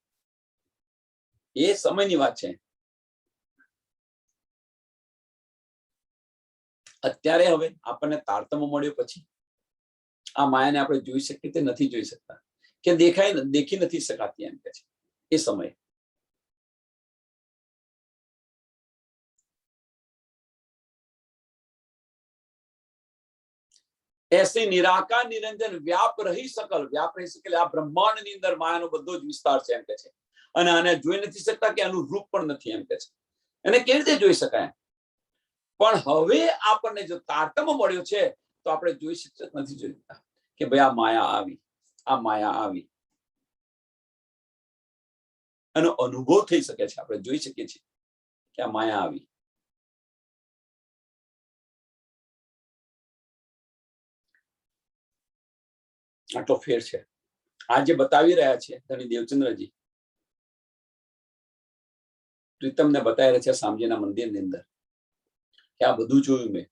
એ સમયની વાત છે. અત્યારે હવે આપણને તારતમ્ય મળ્યો પછી આ માયાને આપણે જોઈ શકીએ તે નથી જોઈ શકતા, કે દેખી નથી શકાતી એમ કે છે. એ સમયે ऐसे निराकार निरंजन व्याप रही सकल, व्याप રહી શકે આ બ્રહ્માંડની અંદર માયાનો બધો જ વિસ્તાર છે એમ કે છે. અને આને જોઈ નથી શકતા, કે આનું રૂપ પણ નથી એમ કે છે. એને કેવી રીતે જોઈ શકાય? પણ હવે આપણને જો તારતમ્ય મળ્યો છે તો આપણે જોઈ શકતા નથી, જોઈતા કે ભાઈ આ માયા આવી, આ માયા આવી. એનો અનુભવ થઈ શકે છે, આપણે જોઈ શકીએ છીએ કે આ માયા આવી. આટલો ફેર છે. આ જે બતાવી રહ્યા છે ધણી દેવચંદ્રજી, પ્રીતમને બતાવી રહ્યા છે શામજીના મંદિરની અંદર, કે આ બધું જોયું મેં,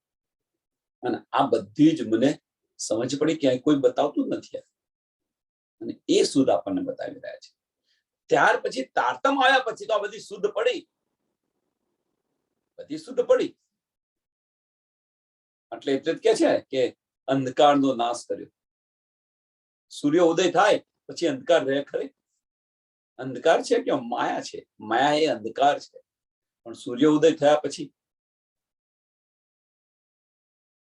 અને આ બધી જ મને સમજ પડી કે કોઈ બતાવતું જ નથી, અને એ સુધ આપણને બતાવી રહ્યા છે. ત્યાર પછી તારતમ આવ્યા પછી તો આ બધી શુદ્ધ પડી, બધી શુદ્ધ પડી. એટલે એટલે જ કે છે કે અંધકારનો નાશ કર્યો. સૂર્ય ઉદય થાય પછી અંધકાર રહે ખરી? અંધકાર છે કે માયા છે? માયા એ અંધકાર છે, પણ સૂર્ય ઉદય થયા પછી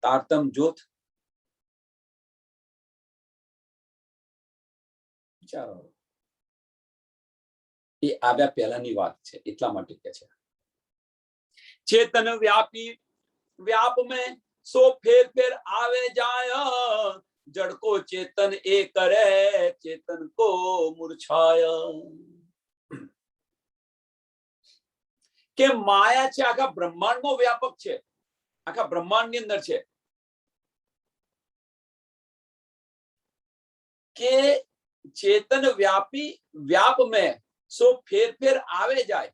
તારતમ જ્યોત. વિચારો, એ આવ્યા પહેલાની વાત છે, એટલા માટે કે છે ચેતન વ્યાપી व्याप में सो फेर फेर आवे जाय, जड़ को चेतन ए करे चेतन को मूर्छाय. કે માયા છે આખા બ્રહ્માંડનો વ્યાપક છે, આખા બ્રહ્માંડની અંદર છે. કે ચેતન વ્યાપી व्याप में सो फेर फेर आवे जाय.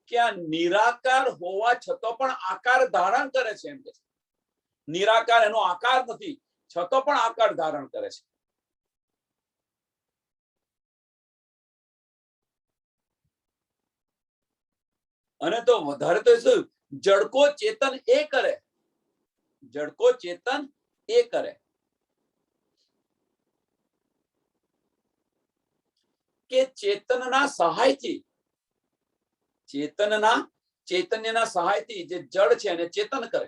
કે આ નિરાકાર હોવા છતાં પણ આકાર ધારણ કરે છે. એમ કે નિરાકાર એનો આકાર નથી, છતાં પણ આકાર ધારણ કરે છે. અને તો વધારે તો શું, જડકો ચેતન એ કરે, જડકો ચેતન એ કરે. કે ચેતનના સહાયથી, ચેતનના ચૈતન્યના સહાયથી જે જડ છે એને ચેતન કરે.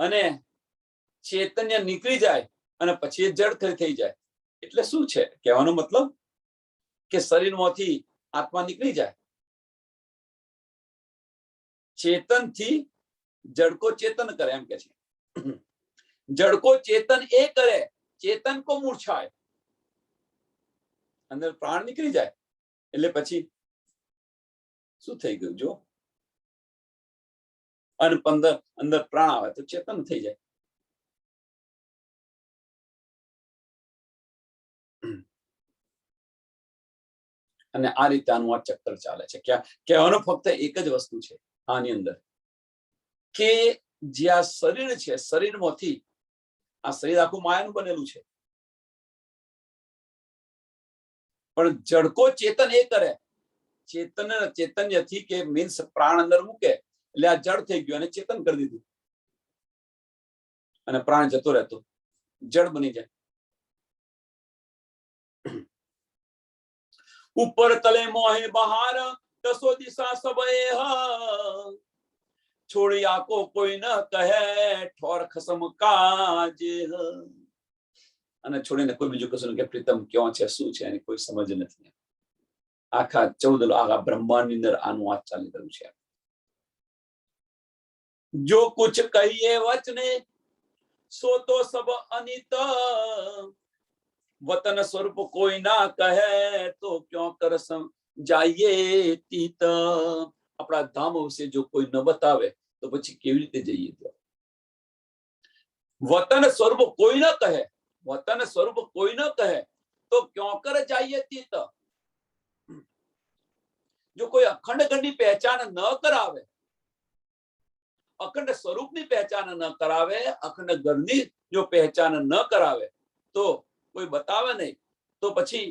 અને ચૈતન્ય નીકળી જાય અને પછી એ જડ થઈ જાય. એટલે શું છે કહેવાનો મતલબ કે શરીરમાંથી આત્મા નીકળી જાય, ચેતનથી જડકો ચેતન કરે. એમ કે છે જડકો ચેતન એ કરે ચેતન કો મૂર્છાય. અંદર પ્રાણ નીકળી જાય એટલે પછી શું થઈ ગયું જો, અને અંદર પ્રાણ આવે તો ચેતન થઈ જાય. અને આ રીતે આનું આ ચક્કર ચાલે છે. કહેવાનો ફક્ત એક જ વસ્તુ છે આની અંદર, કે જે આ શરીર છે, શરીરમાંથી આ શરીર આખું માયાનું બનેલું છે, પણ જડકો ચેતન એ કરે ચૈતન્યથી, કે મીન્સ પ્રાણ અંદર મૂકે એટલે આ જડ થઈ ગયું અને ચેતન કરી દીધું, અને પ્રાણ જતો રહેતો જડ બની જાય. ઉપર તલે મોહે બહાર દસો દિશા સબે છોડી આકો કોઈ ન કહે ઠોર ખસમ કાજ. અને છોડીને કોઈ બીજું કશું કે પ્રીતમ ક્યાં છે, શું છે, એની કોઈ સમજ નથી. આખા 14 આખા બ્રહ્માંડની અંદર આનું વાત ચાલી રહ્યું છે. જો કુછ કહીએ વચને સો તો સબ અનિત, વતન સ્વરૂપ કોઈ ના કહે તો ક્यों કર જાઈએ તીત. આપણા ધામ વિશે જો કોઈ ન બતાવે તો પછી કેવી રીતે જઈએ ત્યાં? વતન સ્વરૂપ કોઈ ન કહે, વતન સ્વરૂપ કોઈ ન કહે તો ક્यों કર જાઈએ તીત. જો કોઈ અખંડ ઘરની પહેચાન ન કરાવે, અખંડ સ્વરૂપની પહેચાન ન કરાવે, અખંડ ઘરની જો પહેચાન ન કરાવે, તો કોઈ બતાવે નહીં તો પછી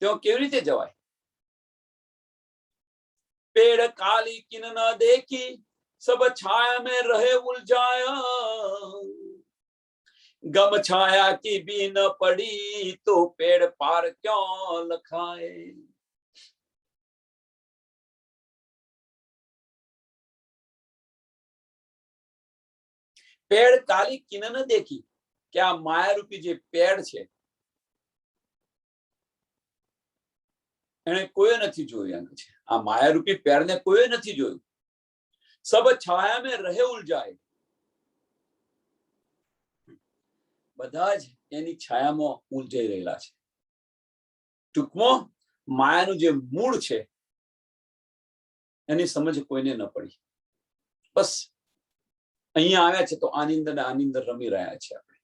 ત્યાં કેવી રીતે જવાય? पेड़ काली किन न देखी सब छाया में रहे उलझाया, गम छाया की भी न पड़ी तो पेड़ पार क्यों लखाए. पेड़ काली किन न देखी, કે આ માયારૂપી જે પેડ છે એને કોઈ નથી જોયું. એમ છે આ માયારૂપી પેડને કોઈ નથી જોયું. સબ છાયા में रहे उलझाए, બધા જ એની છાયામાં ઉલઝાઈ રહેલા છે. ટૂંકમાં માયાનું જે મૂળ છે એની સમજ કોઈને ન પડી. બસ અહીંયા આવ્યા છે તો આની અંદર રમી રહ્યા છે. આપણે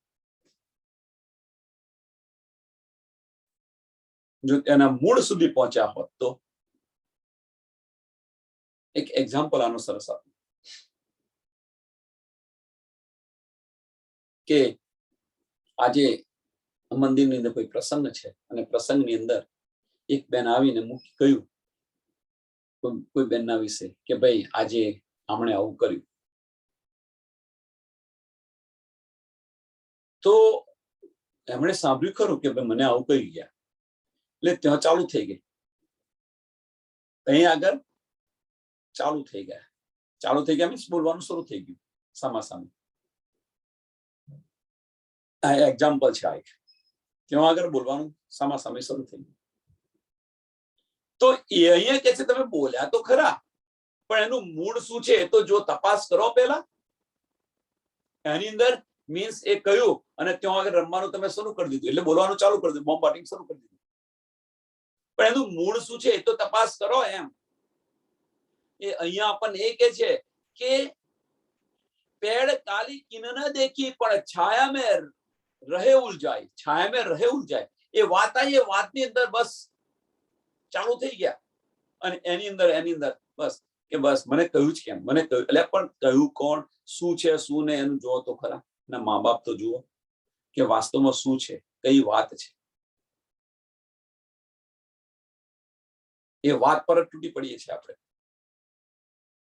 જો તેના મૂળ સુધી પહોંચ્યા હોત તો, એક એક્ઝામ્પલ આનો સરસ આપું. કે આજે મંદિરની અંદર કોઈ પ્રસંગ છે અને પ્રસંગની અંદર એક બેન આવીને મૂકી કહ્યું કોઈ બેનના વિશે કે ભાઈ આજે આમણે આવું કર્યું, તો એમણે સાંભળ્યું ખરું કે ભાઈ મને આવું કહી ગયા, એટલે ત્યાં ચાલુ થઈ ગઈ, અહીં આગળ ચાલુ થઈ ગયા મીન્સ બોલવાનું શરૂ થઈ ગયું સામાસામે. આ એક્ઝામ્પલ છે, આ એક ત્યાં આગળ બોલવાનું સામાસામે શરૂ થઈ ગયું. તો એ અહીંયા કે છે તમે બોલ્યા તો ખરા, પણ એનું મૂળ શું છે તો જો તપાસ કરો પહેલા. એની અંદર મીન્સ એ કહ્યું અને ત્યાં આગળ રમવાનું તમે શરૂ કરી દીધું, એટલે બોલવાનું ચાલુ કરી દીધું, બોમ્બ બાટિંગ શરૂ કરી દીધું, પણ એનું મૂળ શું છે એ તો તપાસ કરો એમ. એ અહીંયા આપણને એ કે છે કે પેડ કાલી કિન ન દેખી પણ છાયા મેં રહે ઉલझाए, છાયા મેં રહે ઉલझाए. એ વાત આવી, એ વાતની અંદર બસ ચાલુ થઈ ગયા અને એની અંદર બસ કે બસ મને કહ્યું જ કેમ, મને કહ્યું, એટલે પણ કહ્યું કોણ, શું છે શું ને એનું જોવો તો ખરા. ના મા બાપ તો જુઓ કે વાસ્તવમાં શું છે, કઈ વાત છે. એ વાત પર તૂટી પડીએ છીએ આપણે.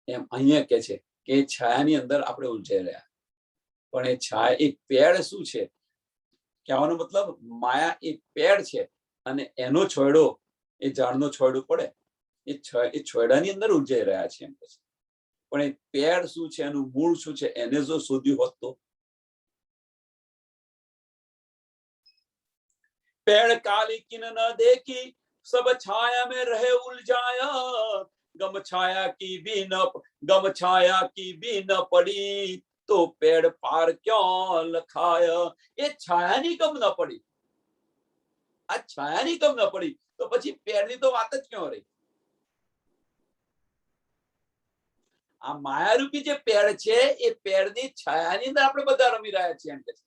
એમ અહીંયા કે છે કે છાયાની અંદર આપણે ઉલઝાઈ રહ્યા, પણ એ છાયા એક પેડ શું છે કહેવાનો મતલબ માયા એક પેડ છે અને એનો છોયડો એ ઝાડનો છોયડો પડે, એ છોયડાની અંદર ઉલઝાઈ રહ્યા છે એમ કે છે. પણ એ પેડ શું છે, એનું મૂળ શું છે, એને જો શોધ્યું હોત તો. पेड़ काली किन न देखी सब छाया में रहे उलझाया, गम छाया की भी न पड़ी तो पेड़ पार क्यों लखाया. ये छायानी कम न पड़ी, આ છાયાની કમ ન પડી તો પછી પેડની તો વાત જ ક્યાં રહી. આ માયારૂપી જે પેડ છે એ પેડની છાયાની અંદર આપણે બધા રમી રહ્યા છીએ એમ કે છે.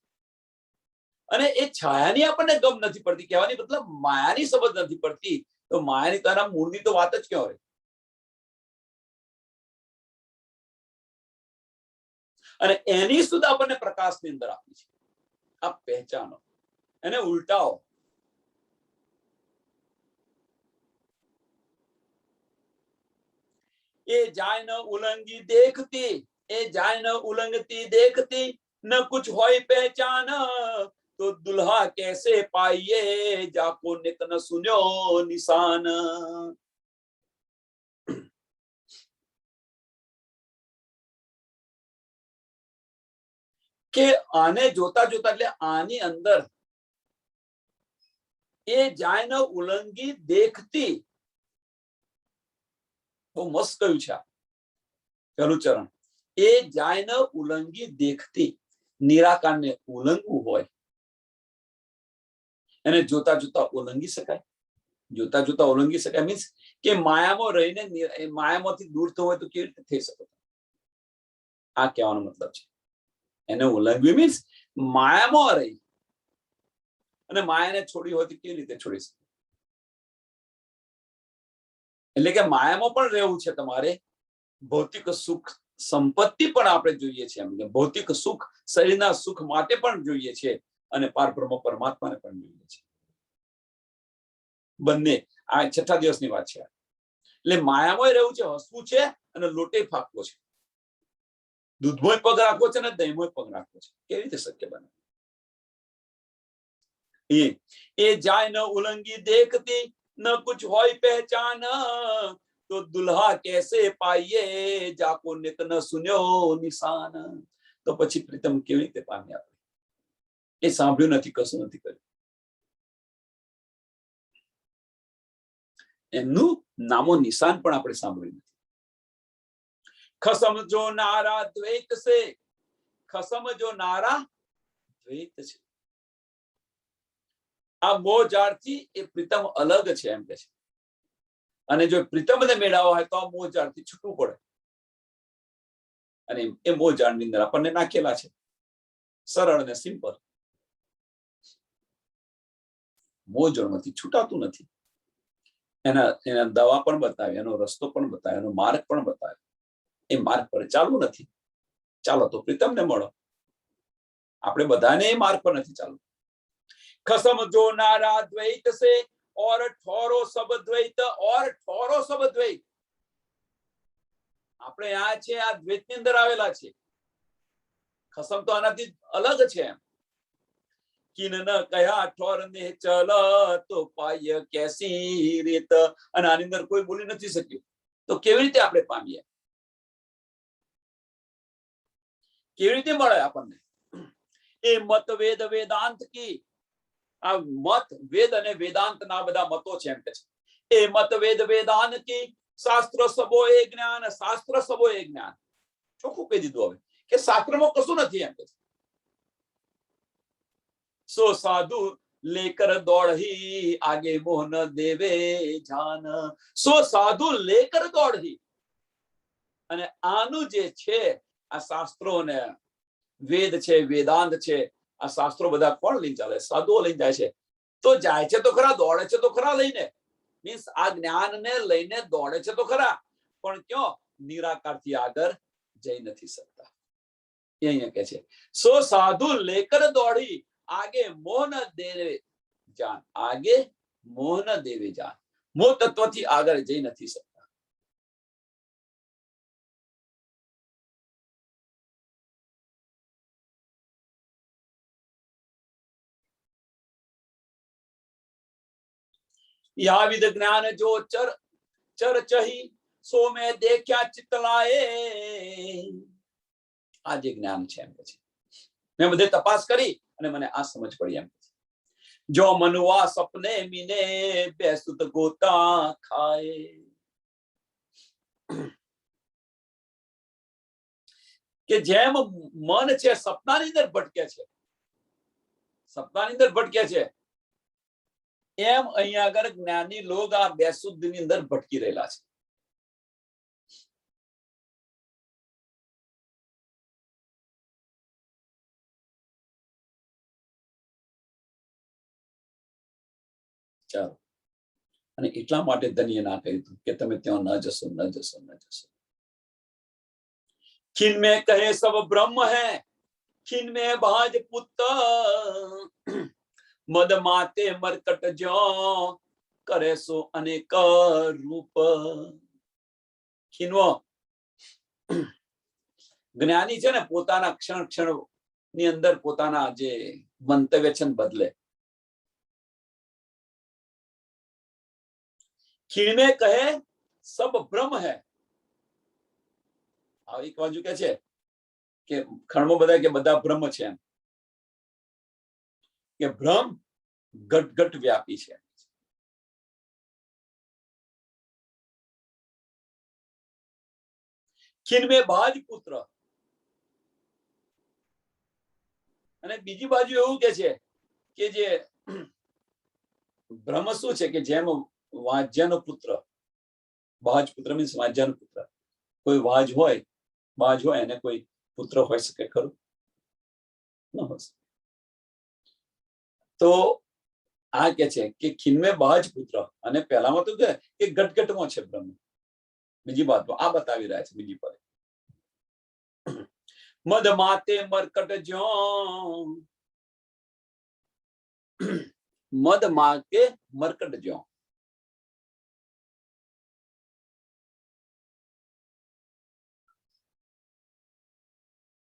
અને એ છાયાની આપણને ગમ નથી પડતી, કહેવાની મતલબ માયાની સમજ નથી પડતી, તો માયાની તારા મૂળની તો વાત જ ક્યાં રહી. અને એની સુધા આપણને પ્રકાશની અંદર આપી છે. આ પહેચાનો, એને ઉલટાઓ. એ જાય ન ઉલંગી દેખતી, એ જાય ન ઉલંગતી देखती, न कुछ होय पहचान तो दुल्हा कैसे पाइये जाको नित न सुन्यो निशान. કે આને જોતા જોતા એટલે આની અંદર એ જાય ન ઉલંગી દેખતી, બહુ મસ્ત કહ્યું છે પહેલું ચરણ. એ જાય ન ઉલંગી દેખતી, નિરાકારને ઉલંગવું હોય એને જોતા જોતા ઉલંગી શકાય. જોતા જોતા ઉલંગી શકાય મીન્સ કે માયામાં રહીને માયામાંથી દૂર થવું હોય તો કેવી રીતે થઈ શકે, આ કહેવાનો મતલબ છે. એને ઉલ્લંઘવી મીન્સ માયામાં રહી અને માયાને છોડી હોય તો કેવી રીતે છોડી શકે. એટલે કે માયામાં પણ રહેવું છે તમારે, ભૌતિક સુખ સંપત્તિ પણ આપણે જોઈએ છે, એમ ભૌતિક સુખ શરીરના સુખ માટે પણ જોઈએ છે અને પારબ્રહ્મ પરમાત્માને પણ જોઈએ છે. બંને આ છઠ્ઠા દિવસની વાત છે. એટલે માયામાં રહેવું છે, હસવું છે અને લોટે ફાકવો છે, દૂધમોય પગ રાખવો છે ને દહીંમોય પગ રાખવો છે. કેવી રીતે શક્ય બને? એ જાય ન ઉલંગી દેખતી ન કુછ હોય પહેચાન તો દુલ્હા कैसे पाइये जाको नित न सुन्यो निशान. તો પછી પ્રીતમ કેવી રીતે પામ્યા? એ સાંભળ્યું નથી, કશું નથી કર્યું, એમનું નામો નિશાન પણ આપણે સાંભળ્યું નથી. ખસમ જો નારા દ્વૈત સે, ખસમ જો નારા દ્વૈત છે. આ મોહ જાળથી એ પ્રીતમ અલગ છે એમ કે છે. અને જો પ્રીતમને મેળવવા હોય તો આ મોહ જાળથી છૂટવું પડે. અને એ મોહ જાળની અંદર આપણને નાખેલા છે, સરળ અને સિમ્પલ. મોહ જાળમાંથી છૂટાતું નથી. એના દવા પણ બતાવે, એનો રસ્તો પણ બતાવે, એનો માર્ગ પણ બતાવે. એ માર્ગ પર ચાલવું નથી, ચાલો તો પ્રીતમને મળો. આપણે બધાને એ માર્ગ પર નથી ચાલવું. खसम जो नारा द्वैत से और ठोरो सब द्वैत और ठोरो सब द्वैत. આપણે આ છે આ દ્વૈત ની અંદર આવેલા છે. ખસમ તો આનાથી અલગ છે. કિન ન કયા ઠોર ને ચલ તો પાય કેસી રીત. અને આની અંદર કોઈ બોલી નથી શક્યું તો કેવી રીતે આપણે પામીએ, કેવી રીતે મળે આપણને? એ મત વેદ વેદાંત કી, આ મત વેદ અને વેદાંત ના બધા મતો છે એમ કે છે. એ મત વેદ વેદાંત કી શાસ્ત્ર સબો એ જ્ઞાન, શાસ્ત્ર સબો એ જ્ઞાન. ચોખ્ખું કહી દીધું હવે કે શાસ્ત્રમાં કશું નથી એમ કે છે. સો સાધુ લેકર દોડહી આગે મોહન દેવે જાન. સો સાધુ લેકર દોડહી. અને આનું જે છે આ શાસ્ત્રો ને વેદ છે વેદાંત છે આ શાસ્ત્રો બધા કોણ લઈને ચાલે? સાધુઓ લઈને જાય છે. તો જાય છે તો ખરા, દોડે છે તો ખરા લઈને. મીન્સ આ જ્ઞાન ને લઈને દોડે છે તો ખરા, પણ ક્યાં નિરાકાર થી આગળ જઈ નથી શકતા. એ અહીંયા કે છે સો સાધુ લેકર દોડી આગે મોહ ન દેવે જાન. આગે મોહ ન દેવે જાન. મોહ તત્વ થી આગળ જઈ નથી શકતા. या विद ज्ञान जो चर चर चही सो में देख्या चितलाए. આ જે જ્ઞાન છે એમ પછી મેં બધે તપાસ કરી અને મને આ સમજ પડી એમ. જો મનુઆ સપને મીને બેસુત ગોતા ખાય. કે જેમ મન છે સપનાની અંદર ભટકે છે, સપનાની અંદર ભટકે છે, એમ અહીંયા આગળ જ્ઞાની લોક આ બેસુદ્ધની અંદર ભટકી રહેલા છે. ચાલો, અને એટલા માટે ધન્ય ના કહ્યું કે તમે ત્યાં ન જશો, ન જશો, ન જશો. ખીન મેં કહે સબ બ્રહ્મ હૈ, ખીન મેં ભાજ પુત્ર. મદ માતે મરકટ જો કરે સો અનેક રૂપ. ખીનવો જ્ઞાની છે ને પોતાના ક્ષણ ક્ષણ ની અંદર પોતાના જે મંતવ્ય છે બદલે. ખીણ મેં કહે સબ બ્રહ્મ હૈ. એક બાજુ કે છે કે ખણમાં બધા કે બધા બ્રહ્મ છે એમ, કે બ્રહ્મ ઘટ ઘટ વ્યાપી છે. ખીન મેં ભાજ પુત્ર. અને બીજી બાજુ એવું કે છે કે જે બ્રહ્મ શું છે કે જેમ વાજ્યનો પુત્ર, ભાજ પુત્ર મીન્સ વાજ્યનો પુત્ર. કોઈ વાજ હોય અને કોઈ પુત્ર હોઈ શકે ખરું? ન હોય. તો આ કે છે કે ખીનમે બાજ પુત્ર. અને પહેલામાં તો કે ગટગટમાં છે બ્રહ્મ. બીજી બાતમાં આ બતાવી રહ્યા છે બીજી પર. મદ માતે મરકટ જો, મદ માતે મરકટ જો.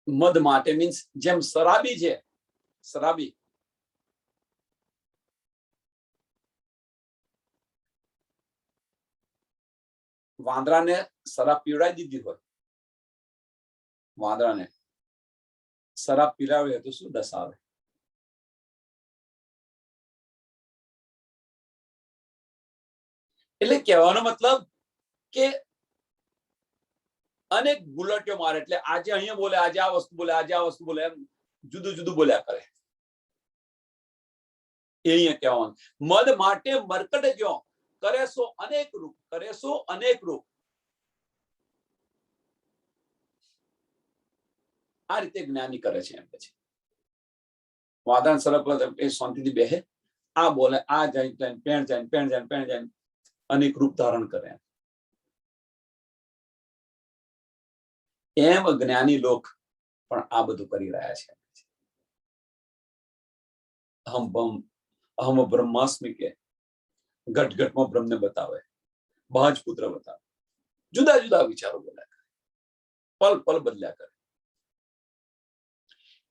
મદ માટે મીન્સ જેમ શરાબી છે, શરાબી વાંદરાને શરાબ પીવડાવી દીધી હોય, વાંદરાને શરાબ પીવડાવે તો શું દશા આવે? એટલે કહેવાનો મતલબ કે અનેક બુલેટો મારે. એટલે આજે અહીંયા બોલે, આજે આ વસ્તુ બોલે, આજે આ વસ્તુ બોલે, એમ જુદું જુદું બોલ્યા કરે. એ અહીંયા કહેવાનું. મદ માટે મરકટ જો કરે સો અનેક રૂપ, કરે સો અનેક રૂપ. આ રીતે જ્ઞાની કરે છે એમ પછી. વાદન સરપ એ શાંતિથી બેહે, આ બોલે, આ જાય પેણ જાય પેણ જાય પેણ જાય, અનેક રૂપ ધારણ કરે. એમ જ્ઞાની લોક પણ આ બધું કરી રહ્યા છે. અહમ બ્રહ્માસ્મિ કે ઘટ ઘટમાં બ્રહ્મને બતાવે, બાજ પુત્ર બતાવે, જુદા જુદા વિચારો બોલ્યા કરે, પલ પલ બદલ્યા કરે.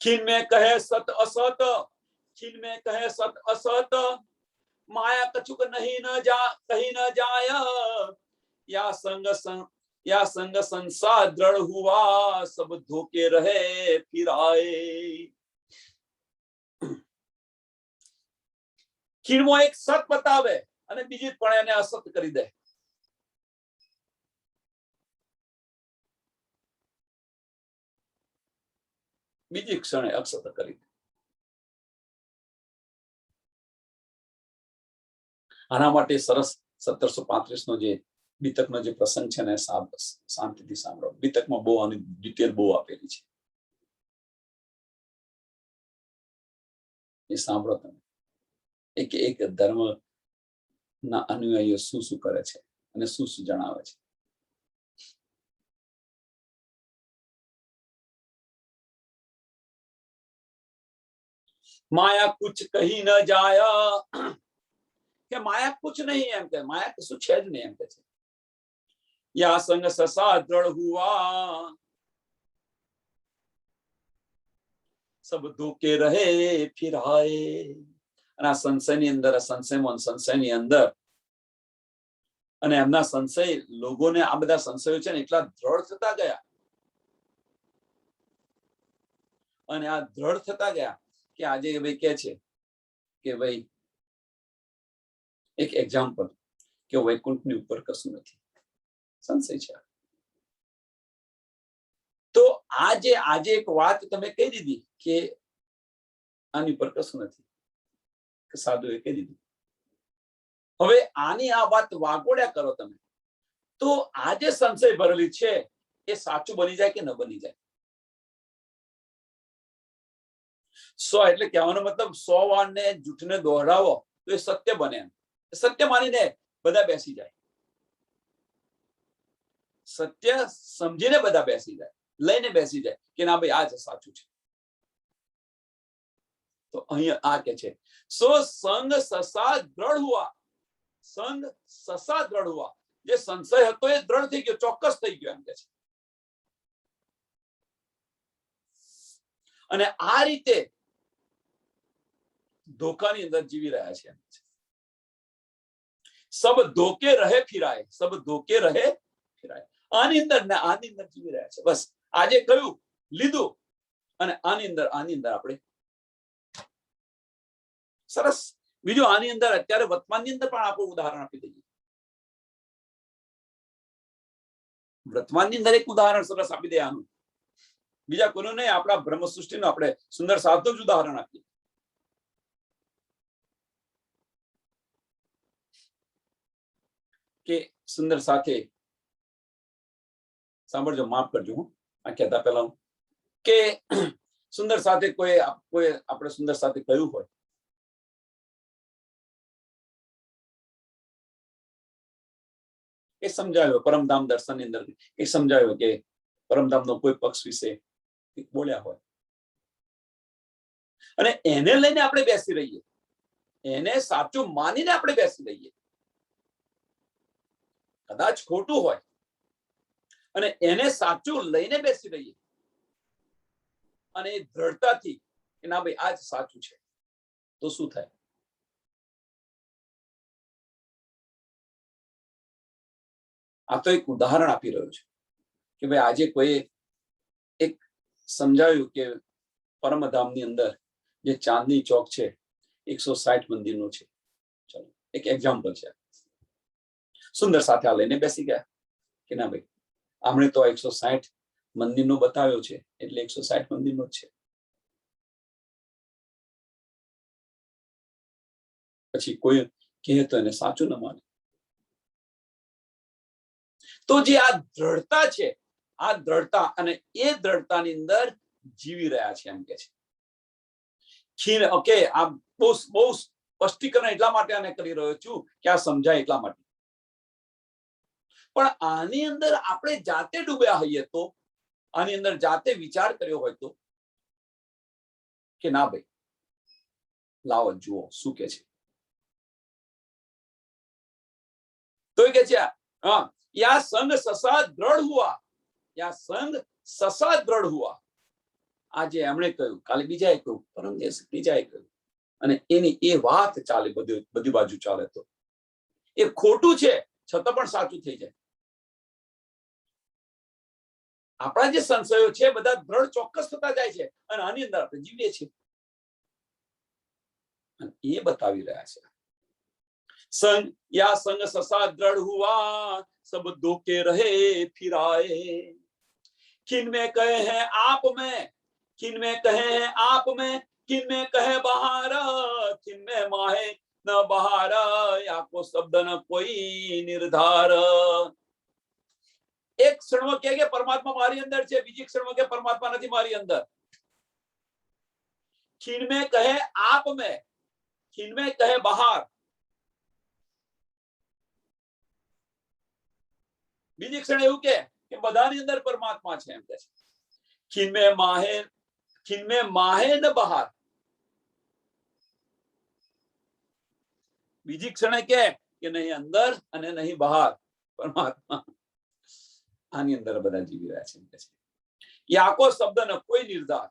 खिन में कहे सत असत, खिन में कहे सत असत, माया कछुक नहीं न जा कहीं न जाय, या संग संसार दृढ़ हुआ, सब धोके रहे फिर आए. खीणमो एक सत बतावे અને બીજી પણ એને અસત કરી દે. બીજી ક્ષણે અસત કરી દે. આના માટે સરસ 1735 નો જે બીતકનો જે પ્રસંગ છે ને, શાંતિથી સાંભળો. બીતકમાં બહુ આની ડિટેલ બહુ આપેલી છે, એ સાંભળો તમે. એક એક ધર્મ ના અનુયાયીઓ શું શું કરે છે અને શું શું જણાવે છે. માયા કુછ કહી ન જાયા, કે માયા કુછ નહીં, એમ કે માયા કશું છે જ નહીં, એમ કે છે. યા સંગ સસા દ્રઢ હુઆ, સબ ધોકે રહે ફિર આએ. અને આ સંશયની અંદર, સંશયની અંદર અને એમના સંશય, લોકોને આ બધા સંશયો છે ને એટલા દ્રઢ થતા ગયા, અને આ દ્રઢ થતા ગયા કે આજે ભાઈ કે છે કે ભાઈ એક એક્ઝામ્પલ કે વૈકુંઠની ઉપર કશું નથી, સંશય છે. તો આજે એક વાત તમે કહી દીધી કે આની ઉપર કશું નથી, કે સાધુએ કહી દીધું. હવે આની આ વાત વાગોડ્યા કરો તમે, તો આ જે સંશય ભરેલી છે એ સાચું બની જાય કે ન બની જાય. 100 એટલે કહેવાનો મતલબ 100 વાર ને જૂઠને દોહરાવો તો એ સત્ય બને. એમ સત્ય માનીને બધા બેસી જાય, સત્ય સમજીને બધા બેસી જાય, લઈને બેસી જાય કે ના ભાઈ આ જ સાચું છે. તો અહીંયા આ કે છે, સો સંગ સસા દ્રઢ હુઆ, સંગ સસા દ્રઢ હુઆ. જે સંશય હતો એ દ્રઢ થઈ ગયો, ચોક્કસ થઈ ગયો, એમ કે છે. અને આ રીતે ધોખાની અંદર જીવી રહ્યા છે. સબ ધોકે રહે ફિરાય, સબ ધોકે રહે ફિરાય. આની અંદર ને આની અંદર જીવી રહ્યા છે. બસ આજે કયું લીધું અને આની અંદર આપણે સરસ. બીજું આની અંદર અત્યારે વર્તમાનની અંદર પણ આપણે ઉદાહરણ આપી દઈએ. વર્તમાનની અંદર એક ઉદાહરણ સરસ આપી દે આનું, બીજા કોઈનું નહીં, આપણા બ્રહ્મ સૃષ્ટિનું આપણે સુંદર સાધનું જ ઉદાહરણ આપીએ. કે સુંદર સાથે સાંભળજો, માફ કરજો હું આ કહેતા પહેલા, કે સુંદર સાથે કોઈ આપણે સુંદર સાથે કહ્યું હોય એ સમજાવ્યો પરમધામ દર્શનની અંદર, એ સમજાવ્યો કે પરમધામનો કોઈ પક્ષ વિશે બોલ્યા હોય અને એને લઈને આપણે બેસી રહીએ, એને સાચું માનીને આપણે બેસી રહીએ, કદાચ ખોટું હોય અને એને સાચું લઈને બેસી રહીએ અને એ દ્રઢતાથી કે ના ભાઈ આ જ સાચું છે, તો શું થાય? આ તો એક ઉદાહરણ આપી રહ્યું છે કે ભાઈ આજે કોઈ એક સમજાવ્યું કે પરમધામની અંદર જે ચાંદની ચોક છે 160 મંદિરનો છે. ચલો એક એક્ઝામ્પલ છે. સુંદર સાથે આ લઈને બેસી ગયા કે ના ભાઈ આમણે તો 160 મંદિરનો બતાવ્યો છે એટલે 160 મંદિરનો જ છે. પછી કોઈ કહે તો એને સાચું ન માને. તો જે આ દ્રઢતા છે, આ દ્રઢતા અને એ દ્રઢતાની અંદર જીવી રહ્યા છે એમ કે છે. ખીણ ઓકે, આ બહુ સ્પષ્ટીકરણ એટલા માટે આને કરી રહ્યો છું કે આ સમજાય એટલા માટે. પણ આની અંદર આપણે જાતે ડૂબ્યા હોઈએ તો, આની અંદર જાતે વિચાર કર્યો હોય તો કે ના ભાઈ લાવો જુઓ શું કે છે. તો એ કે છે हाँ या संग ससा दृढ़ हुआ, या संग ससा दृढ़ हुआ. આજે એમણે કહ્યું, કાલે બીજાએ કહ્યું, પરમ દિવસે ત્રીજાએ કહ્યું, અને એની એ વાત ચાલે બધી બાજુ ચાલે. તો એ ખોટું છે છતાં પણ સાચું થઈ જાય. આપણા જે સંશયો છે બધા દ્રઢ ચોક્કસ થતા જાય છે અને આની અંદર આપણે જીવીએ છીએ. એ બતાવી રહ્યા છે. संग या संग ससा दृढ़ हुआ, सब धोखे रहे फिराए. किन में कहे हैं आप में, किन में कहे हैं आप में, किन में कहे बहार, किन में माहे न बहार, या को शब्द न कोई निर्धार. एक क्षण में कहे परमात्मा मारी अंदर છે, બીજી ક્ષણ में परमात्मा નથી મારી અંદર. किन में कहे आप में, किन में कहे बहार, બીજી ક્ષણ એવું કે બધાની અંદર પરમાત્મા છે એમ કે છે. ખીન માહે ન બહાર, બીજી ક્ષણે કે નહીં અંદર અને નહીં બહાર, પરમાત્મા આની અંદર બધા જીવી રહ્યા છે એમ કે છે. યાકો શબ્દનો કોઈ નિર્ધાર.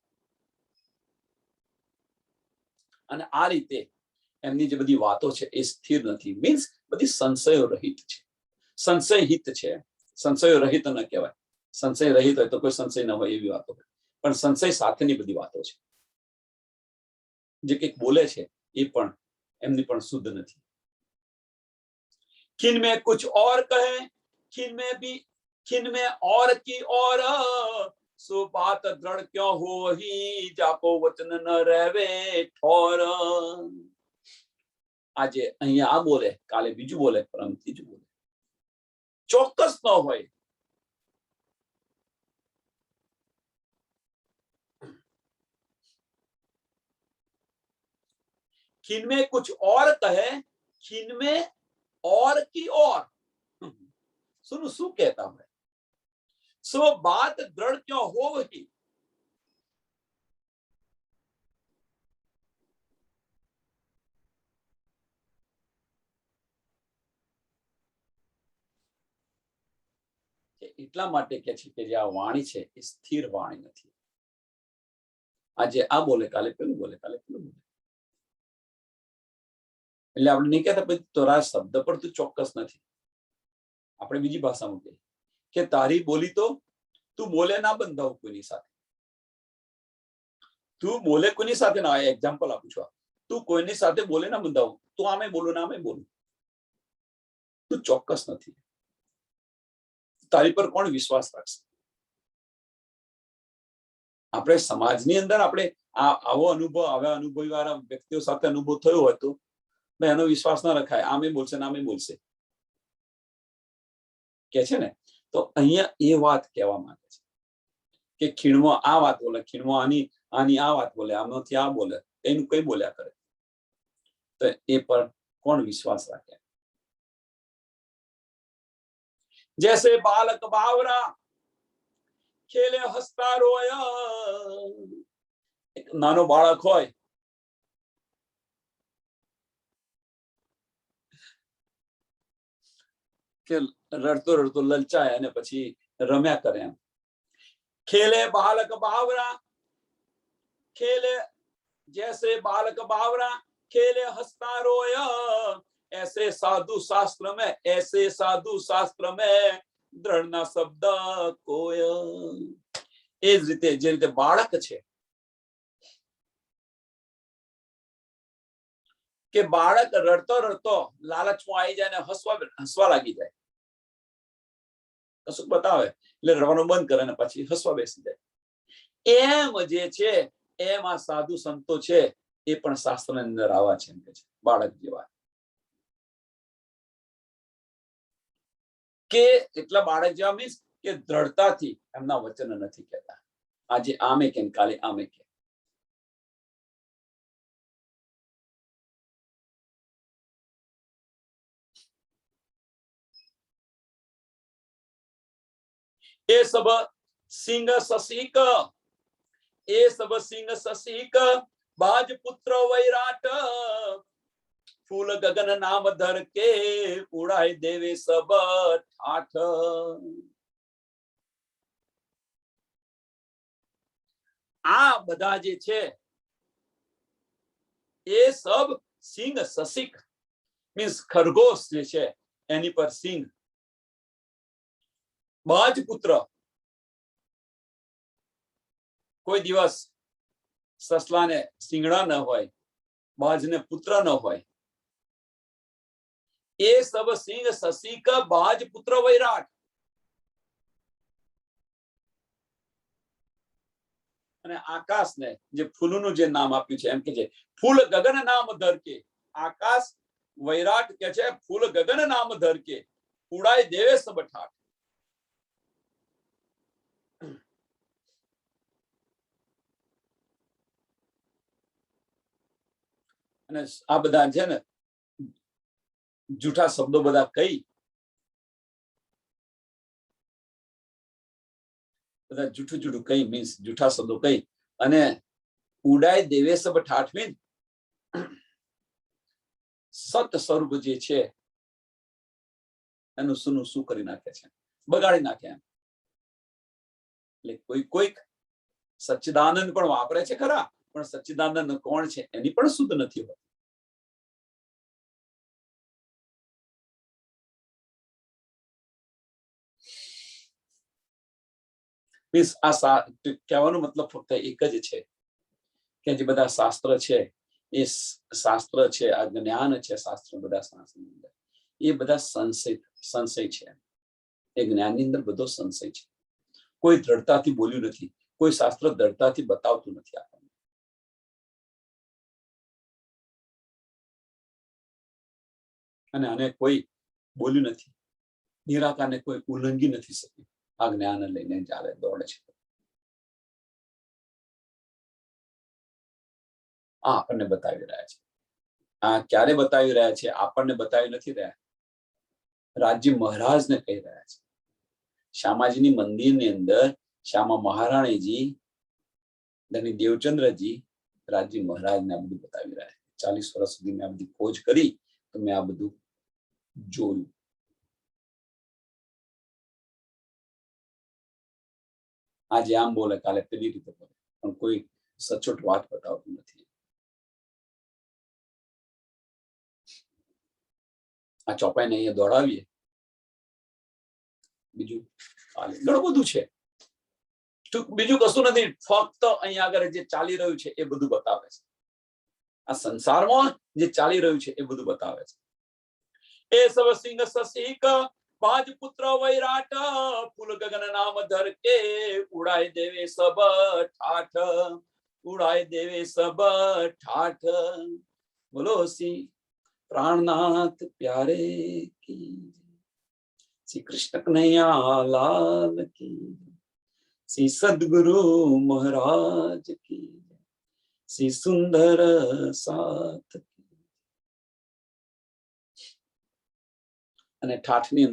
અને આ રીતે એમની જે બધી વાતો છે એ સ્થિર નથી, મીન્સ બધી સંશયો રહિત છે. સંશયહિત છે, સંશયો રહિત ન કહેવાય. સંશય રહિત હોય તો કોઈ સંશય ન હોય એવી વાતો હોય, પણ સંશય સાથેની બધી વાતો છે. જે કંઈક બોલે છે એ પણ એમની પણ શુદ્ધ નથી. खिन में कुछ और कहे, खिन में और की और, सो बात दृढ़ क्यों हो ही, जाको वचन न रहवे ठोर. આજે અહીંયા આ બોલે, કાલે બીજું બોલે, પરમ ત્રીજું બોલે. ચોક્કસ ન હોય. खिन में कुछ और कहे, खिन में और की और. सुनो શું કહેતા હોય. सो बात दृढ़ क्यों हो ही, એટલા માટે કે છે કે જે આ વાણી છે એ સ્થિર વાણી નથી. આજે આ બોલે, કાલે પેલું બોલે, કાલે પેલું બોલે. એટલે આપણે નહીં કહેતા તારા શબ્દ પર તું ચોક્કસ નથી. આપણે બીજી ભાષામાં કહીએ કે તારી બોલી તો તું બોલે ના બંધાવ કોઈની સાથે. તું બોલે કોઈની સાથે ના. એક્ઝામ્પલ આપું છું. તું કોઈની સાથે બોલે ના બંધાવ. તું આમે બોલું ના આમે બોલું. તું ચોક્કસ નથી. તારી પર કોણ વિશ્વાસ રાખશે? આપણે સમાજની અંદર આપણે આવો અનુભવ, આવા અનુભવી વાળા વ્યક્તિઓ સાથે અનુભવ થયો હોય તો એનો વિશ્વાસ ના રખાય. આમે બોલશે ને આમે બોલશે કે છે ને. તો અહીંયા એ વાત કહેવા માંગે છે કે ખીણમાં આ વાત બોલે, ખીણમાં આની આ વાત બોલે, આમાંથી આ બોલે, એનું કઈ બોલ્યા કરે. તો એ પર કોણ વિશ્વાસ રાખે? जैसे बालक बावरा खेले हसता रोया. एक नानो बाळक होय કે રડતો રડતો લલચાય અને પછી રમ્યા કરે એમ. खेले बालक बावरा, खेले जैसे बालक बावरा खेले हसता रोया, ऐसे साधु शास्त्र में, ऐसे साधु शास्त्र में दृढ़ ना शब्द कोय. એ જ રીતે જે રીતે બાળક છે કે બાળક રડતો રડતો લાલચમાં આવી જાય ને હસવા લાગી જાય. કશું બતાવે એટલે રડવાનું બંધ કરે ને પછી હસવા બેસી જાય. એમ જે છે એમ આ સાધુ સંતો છે એ પણ શાસ્ત્રની અંદર આવા છે એમ કે છે, બાળક જેવા. કે એટલા બાળક જેવા મીન્સ કે દ્રઢતાથી એમના વચન નથી કહેતા. આજે આમે કે કાલે આમે કે. એ સબ સિંહ સસીક, એ સબ સિંહ સસીક बाज पुत्र वैराट फूल गगन नाम धर के उड़ाई देवे सब ठाठ। આ બધા જે છે એ સબ સિંહ સસિક મીન્સ ખરગોશ જે છે એની પર સિંહ, બાજ પુત્ર કોઈ દિવસ સસલાને સિંગડા ન હોય, બાજને પુત્ર ન હોય, એ સબ સિંહ સસિક બાજ પુત્ર વૈરાટ. અને આકાશને જે ફૂલનું જે નામ આપ્યું છે એમ કે છે ફૂલ ગગન નામ ધર કે, આકાશ વૈરાટ કે છે ફૂલ ગગન નામ ધર કે ઉડાઈ દેવે સબ ઠાઠ. અને આ બધા છે ને જૂઠા શબ્દો બધા કઈ, બધા જૂઠું જૂઠું કઈ મીન્સ જૂઠા શબ્દો કઈ અને ઉડાઈ દેવે સબ ઠાઠ મીન સત સ્વરૂપ જે છે એનું શું શું કરી નાખે છે, બગાડી નાખે એમ. એટલે કોઈ કોઈક સચ્ચિદાનંદ પણ વાપરે છે ખરા, પણ સચ્ચિદાનંદ કોણ છે એની પણ શુદ્ધ નથી હોતી. મીન્સ આ કહેવાનો મતલબ ફક્ત એક જ છે કે જે બધા શાસ્ત્ર છે એ શાસ્ત્ર છે, આ જ્ઞાન છે શાસ્ત્ર, બધા શાસ્ત્ર એ બધા સંશય છે. એ જ્ઞાનની અંદર બધો સંશય છે. કોઈ દ્રઢતાથી બોલ્યું નથી, કોઈ શાસ્ત્ર દ્રઢતાથી બતાવતું નથી આપણને. અને આને કોઈ બોલ્યું નથી, નિરાકારને કોઈ ઉલ્લંઘી નથી શક્યું. આ જ્ઞાન લઈને ચાલે દોડે છે. આ આપણને બતાવી રહ્યા છે. આ ક્યારે બતાવી રહ્યા છે? આપણને બતાવી નથી રહ્યા, રાજ્ય મહારાજને કહી રહ્યા છે. શ્યામાજીની મંદિરની અંદર શ્યામા મહારાણીજી, ધની દેવચંદ્રજી રાજ્ય મહારાજને આ બધું બતાવી રહ્યા છે. 40 વર્ષ સુધી મેં આ બધી ખોજ કરી તો મેં આ બધું જોયું. આજે આમ બોલે, કાલે પેલી રીતે બોલે, પણ કોઈ સચોટ વાત બતાવતું નથી. આ ચોપાઈને અહીંયા દોડાવીએ, બીજું ઘણું બધું છે. બીજું કશું નથી, ફક્ત અહીંયા આગળ જે ચાલી રહ્યું છે એ બધું બતાવે છે. આ સંસારમાં જે ચાલી રહ્યું છે એ બધું બતાવે છે. એ સબ સિંહ સસિક બાજ પુત્ર વૈરાટ ફૂલ ગગન નામ ધર કે ઉડાઈ દેવે સબ ઠાઠ, ઉડાઈ દેવે સબ ઠાઠ. બોલો સિંહ प्राणनाथ प्यारे की, श्री कृष्ण कन्हैया लाल की, श्री सदगुरु महाराज की, श्री सुंदर साथ की. અને ઠાઠની અંદર